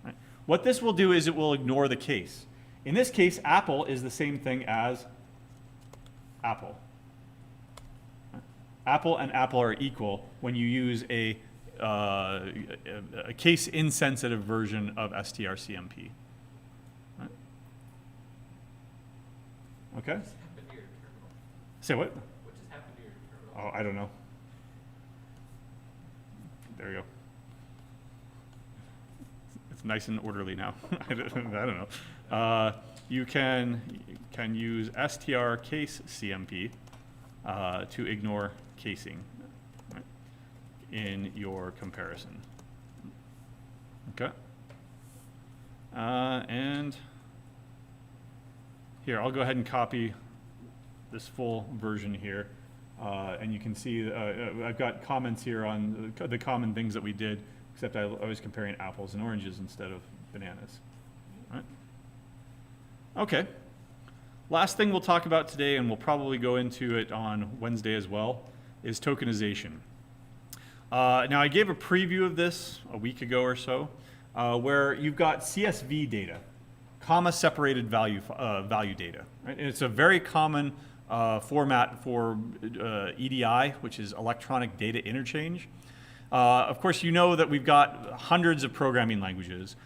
Right? What this will do is it will ignore the case. In this case, apple is the same thing as apple. Apple and apple are equal when you use a case-insensitive version of strcmp. Right? Okay? What just happened to your terminal? Say what? What just happened to your terminal? Oh, I don't know. There we go. It's nice and orderly now. I don't know. You can use str case CMP to ignore casing, right, in your comparison. Okay. And Here, I'll go ahead and copy this full version here. And you can see I've got comments here on the common things that we did, except I was comparing apples and oranges instead of bananas. All right. Okay. Last thing we'll talk about today, and we'll probably go into it on Wednesday as well, is tokenization. Now, I gave a preview of this a week ago or so, where you've got CSV data, comma-separated value data. Right? And it's a very common format for EDI, which is electronic data interchange. Of course, you know that we've got hundreds of programming languages,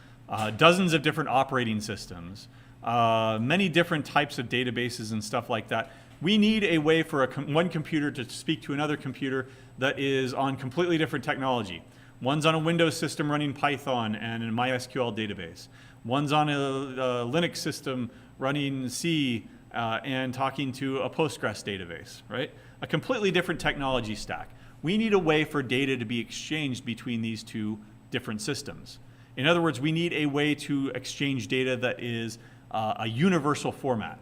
dozens of different operating systems, many different types of databases and stuff like that. We need a way for one computer to speak to another computer that is on completely different technology. One's on a Windows system running Python and a MySQL database. One's on a Linux system running C and talking to a Postgres database, right? A completely different technology stack. We need a way for data to be exchanged between these two different systems. In other words, we need a way to exchange data that is a universal format.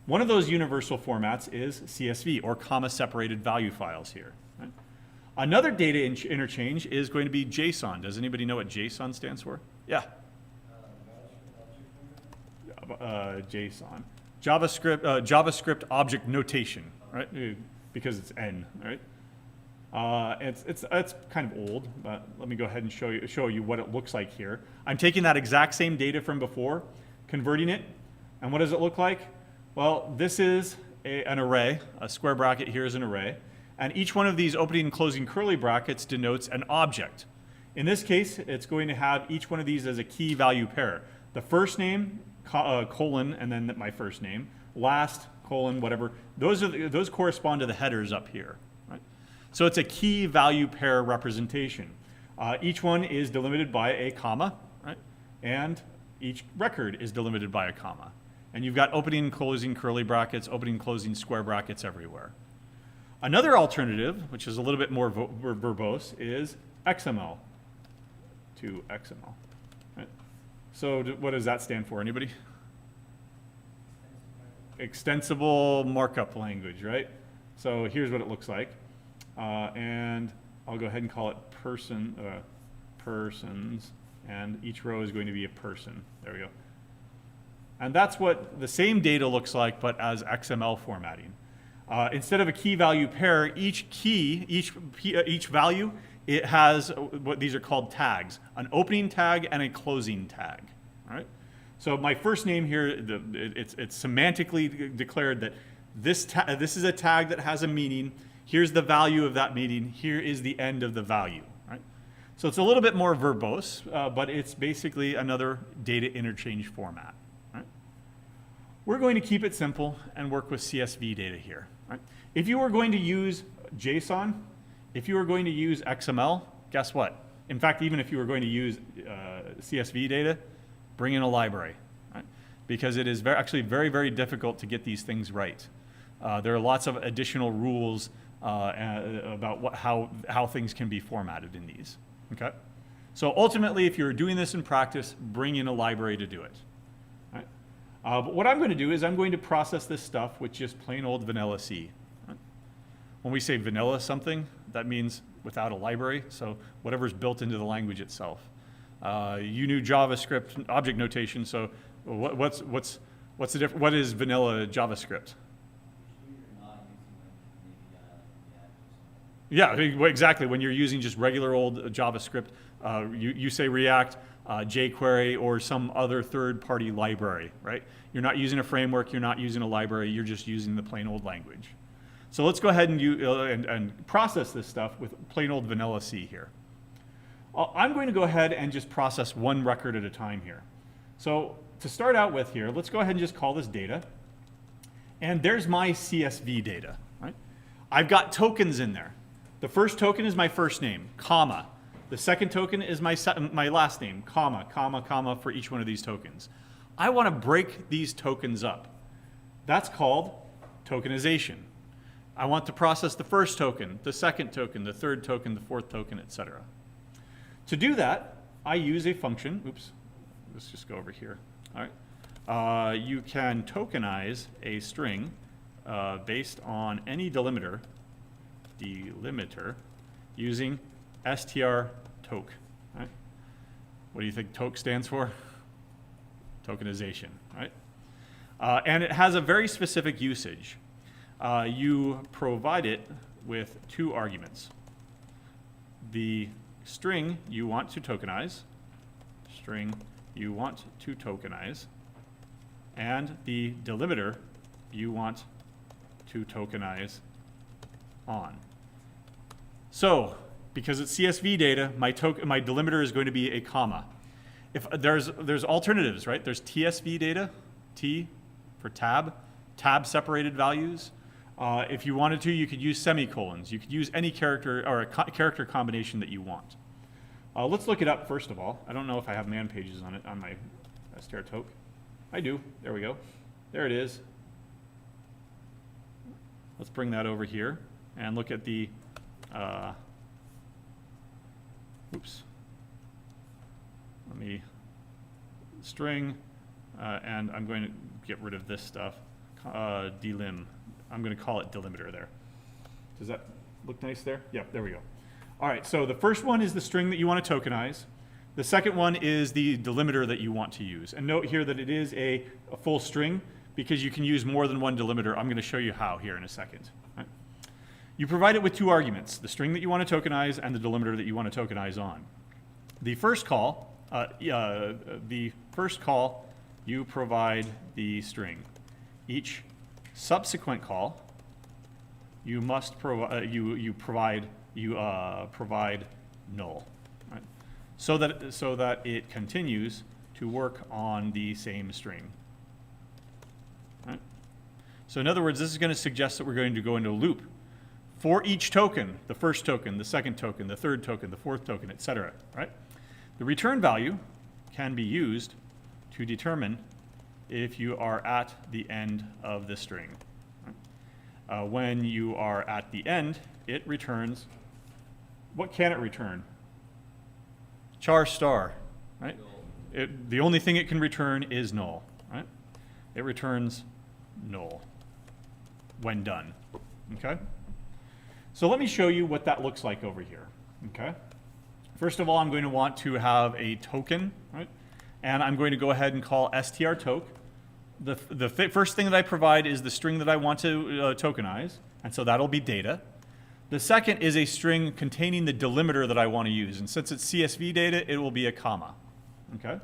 One of those universal formats is CSV, or comma-separated value files here. Right? Another data interchange is going to be JSON. Does anybody know what JSON stands for? Yeah. JSON. JavaScript object notation, right? Because it's N, right? It's kind of old, but let me go ahead and show you what it looks like here. I'm taking that exact same data from before, converting it, and what does it look like? Well, this is an array. A square bracket here is an array, and each one of these opening and closing curly brackets denotes an object. In this case, it's going to have each one of these as a key value pair. The first name, colon, and then my first name, last, colon, whatever. Those correspond to the headers up here. Right? So it's a key value pair representation. Each one is delimited by a comma, right? And each record is delimited by a comma. And you've got opening and closing curly brackets, opening and closing square brackets everywhere. Another alternative, which is a little bit more verbose, is XML to XML. Right? So what does that stand for? Anybody? Extensible markup language, right? So here's what it looks like. And I'll go ahead and call it persons, and each row is going to be a person. There we go. And that's what the same data looks like, but as XML formatting. Instead of a key value pair, each value, it has what these are called tags, an opening tag and a closing tag. All right? So my first name here, it's semantically declared that this is a tag that has a meaning. Here's the value of that meaning. Here is the end of the value. Right? So it's a little bit more verbose, but it's basically another data interchange format. Right? We're going to keep it simple and work with CSV data here. Right? If you were going to use JSON, if you were going to use XML, guess what? In fact, even if you were going to use CSV data, bring in a library, right? Because it is actually very, very difficult to get these things right. There are lots of additional rules about how things can be formatted in these. Okay? So ultimately, if you're doing this in practice, bring in a library to do it. Right? But what I'm going to do is I'm going to process this stuff with just plain old vanilla C. Right? When we say vanilla something, that means without a library, so whatever's built into the language itself. You knew JavaScript object notation, so what's the difference? What is vanilla JavaScript? Yeah, exactly. When you're using just regular old JavaScript, you say React, jQuery, or some other third-party library, right? You're not using a framework, you're not using a library, you're just using the plain old language. So let's go ahead and process this stuff with plain old vanilla C here. I'm going to go ahead and just process one record at a time here. So to start out with here, let's go ahead and just call this data. And there's my CSV data. Right? I've got tokens in there. The first token is my first name, comma. The second token is my last name, comma, comma, comma for each one of these tokens. I want to break these tokens up. That's called tokenization. I want to process the first token, the second token, the third token, the fourth token, etc. To do that, I use a function. Oops, let's just go over here. All right. you can tokenize a string based on any delimiter using str toke. Right? What do you think toke stands for? Tokenization, right? And it has a very specific usage. You provide it with two arguments. The string you want to tokenize, and the delimiter you want to tokenize on. So, because it's CSV data, my delimiter is going to be a comma. If there's alternatives, right? There's TSV data, T for tab separated values. If you wanted to, you could use semicolons. You could use any character or a character combination that you want. Let's look it up first of all. I don't know if I have man pages on it on my str toke. I do. There we go. There it is. Let's bring that over here and look at the let me string, and I'm going to get rid of this stuff. Delim. I'm going to call it delimiter there. Does that look nice there? Yeah, there we go. All right, so the first one is the string that you want to tokenize. The second one is the delimiter that you want to use. And note here that it is a full string because you can use more than one delimiter. I'm going to show you how here in a second. Right? You provide it with two arguments, the string that you want to tokenize and the delimiter that you want to tokenize on. The first call, you provide the string. Each subsequent call, you must provide null, right? So that it continues to work on the same string. Right? So in other words, this is going to suggest that we're going to go into a loop for each token, the first token, the second token, the third token, the fourth token, etc. Right? The return value can be used to determine if you are at the end of the string. When you are at the end, it returns, what can it return? Char star, right? The only thing it can return is null, right? It returns null when done, okay? So let me show you what that looks like over here, okay? First of all, I'm going to want to have a token, right? And I'm going to go ahead and call strtoke. The first thing that I provide is the string that I want to tokenize, and so that'll be data. The second is a string containing the delimiter that I want to use, and since it's CSV data, it will be a comma, okay?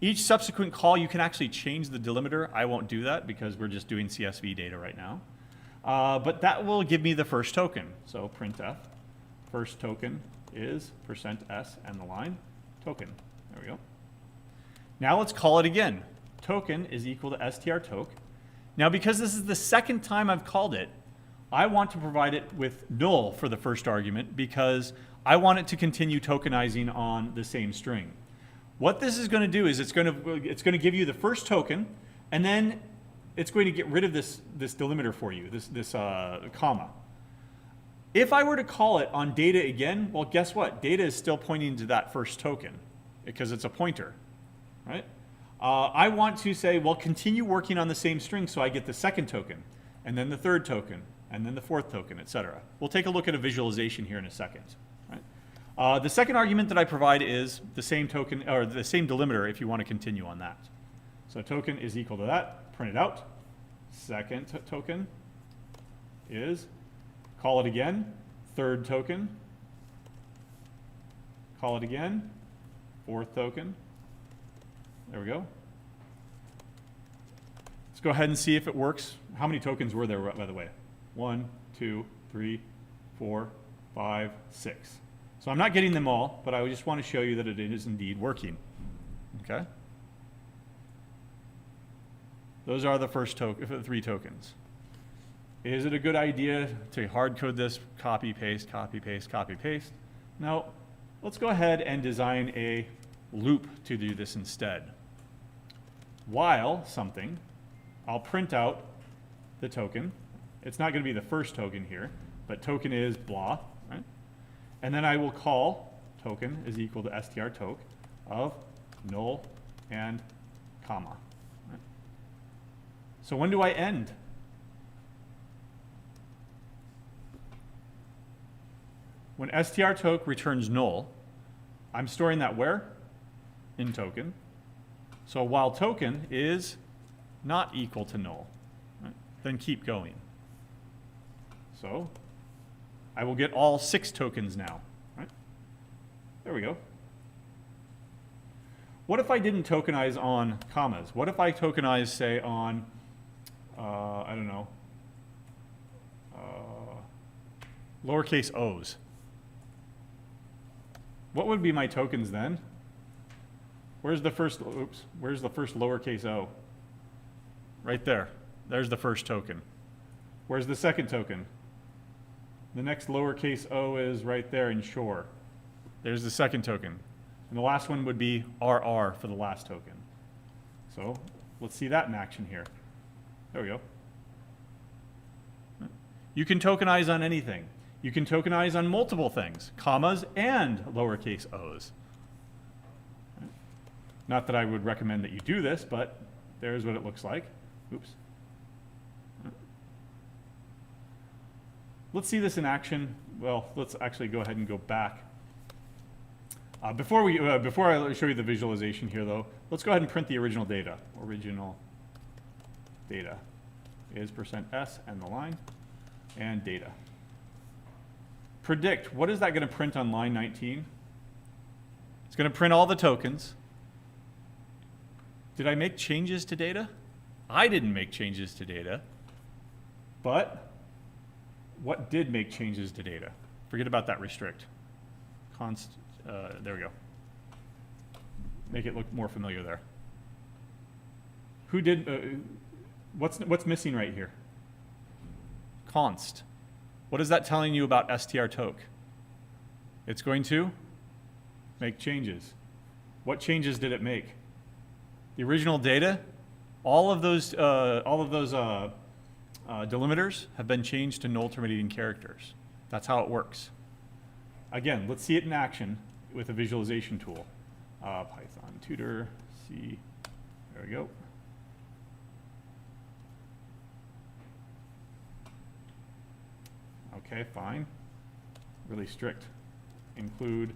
Each subsequent call, you can actually change the delimiter. I won't do that because we're just doing CSV data right now. But that will give me the first token. So printf, first token is %s and the line token. There we go. Now let's call it again. Token is equal to strtoke. Now because this is the second time I've called it, I want to provide it with null for the first argument because I want it to continue tokenizing on the same string. What this is going to do is it's going to give you the first token, and then it's going to get rid of this delimiter for you, this comma. If I were to call it on data again, well, guess what? Data is still pointing to that first token because it's a pointer, right? I want to say, well, continue working on the same string so I get the second token, and then the third token, and then the fourth token, etc. We'll take a look at a visualization here in a second. Right? The second argument that I provide is the same token, or the same delimiter if you want to continue on that. So token is equal to that, print it out. Second token is, call it again, third token, call it again, fourth token. There we go. Let's go ahead and see if it works. How many tokens were there, by the way? 1, 2, 3, 4, 5, 6. So I'm not getting them all, but I just want to show you that it is indeed working. Okay? Those are the first three tokens. Is it a good idea to hard code this, copy, paste, copy, paste, copy, paste? No. Let's go ahead and design a loop to do this instead. While something, I'll print out the token. It's not going to be the first token here, but token is blah, right? And then I will call token is equal to strtoke of null and comma, So when do I end? When strtoke returns null, I'm storing that where? In token. So while token is not equal to null, right, then keep going. So I will get all 6 tokens now. Right? There we go. What if I didn't tokenize on commas? What if I tokenize, say, on, I don't know, lowercase o's? What would be my tokens then? Where's the first lowercase o? Right there. There's the first token. Where's the second token? The next lowercase o is right there in shore. There's the second token. And the last one would be RR for the last token. So let's see that in action here. There we go. You can tokenize on anything. You can tokenize on multiple things, commas and lowercase o's. Not that I would recommend that you do this, but there's what it looks like. Oops. Let's see this in action. Well, let's actually go ahead and go back. Before I show you the visualization here, though, let's go ahead and print the original data. Original data is %s and the line, and data. Predict, what is that going to print on line 19? It's going to print all the tokens. Did I make changes to data? I didn't make changes to data. But what did make changes to data? Forget about that restrict. There we go. Make it look more familiar there. Who did, what's missing right here? Const. What is that telling you about strtoke? It's going to make changes. What changes did it make? The original data, all of those delimiters have been changed to null terminating characters. That's how it works. Again, let's see it in action with a visualization tool. Python tutor, C, there we go. Okay, fine. Really strict. Include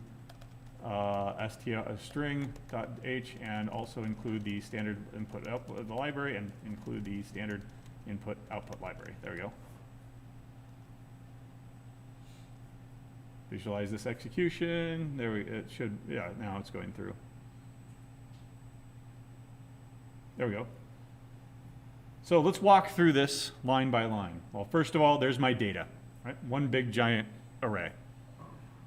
string.h and also include the standard input output of the library and include the standard input output library. There we go. Visualize this execution. It should, yeah, now it's going through. There we go. So let's walk through this line by line. Well, first of all, there's my data, right? One big giant array.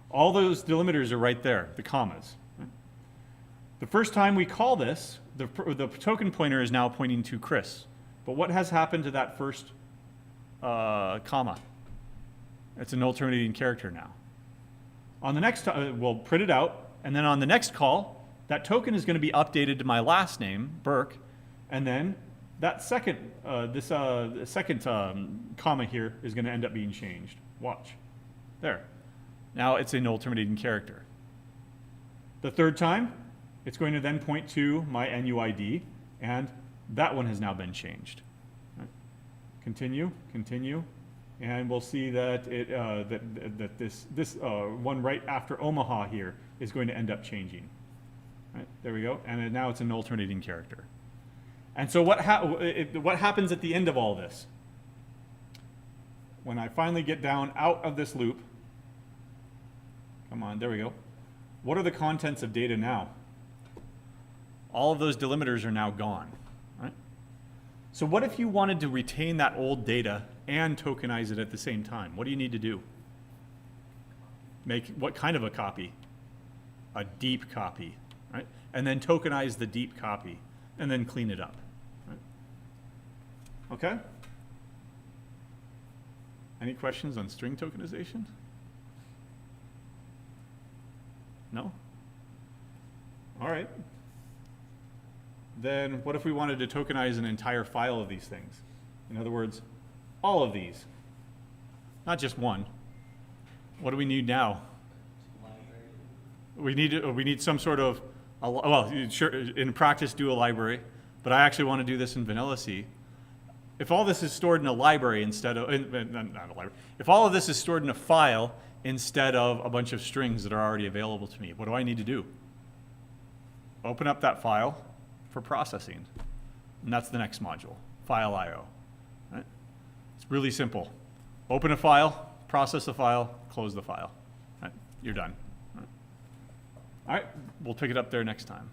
All those delimiters are right there, the commas. Right? The first time we call this, the token pointer is now pointing to Chris. But what has happened to that first comma? It's a null terminating character now. On the next, we'll print it out, and then on the next call, that token is going to be updated to my last name, Burke, and then that second, comma here is going to end up being changed. Watch. There. Now it's a null terminating character. The third time, it's going to then point to my NUID, and that one has now been changed. Right. Continue, continue, and we'll see that this one right after Omaha here is going to end up changing. Right. There we go, and now it's a null terminating character. And so what happens at the end of all this? When I finally get down out of this loop, come on, there we go. What are the contents of data now? All of those delimiters are now gone, right? So what if you wanted to retain that old data and tokenize it at the same time? What do you need to do? Make what kind of a copy? A deep copy, right? And then tokenize the deep copy, and then clean it up, right? Okay? Any questions on string tokenization? No? All right. Then what if we wanted to tokenize an entire file of these things? In other words, all of these, not just one. What do we need now? We need some sort of, well, sure, in practice do a library, but I actually want to do this in vanilla C. if all this is stored in a library instead of, not a library, if all of this is stored in a file instead of a bunch of strings that are already available to me, what do I need to do? Open up that file for processing. And that's the next module, file IO. Right? It's really simple. Open a file, process the file, close the file. Right? You're done. All right, we'll pick it up there next time.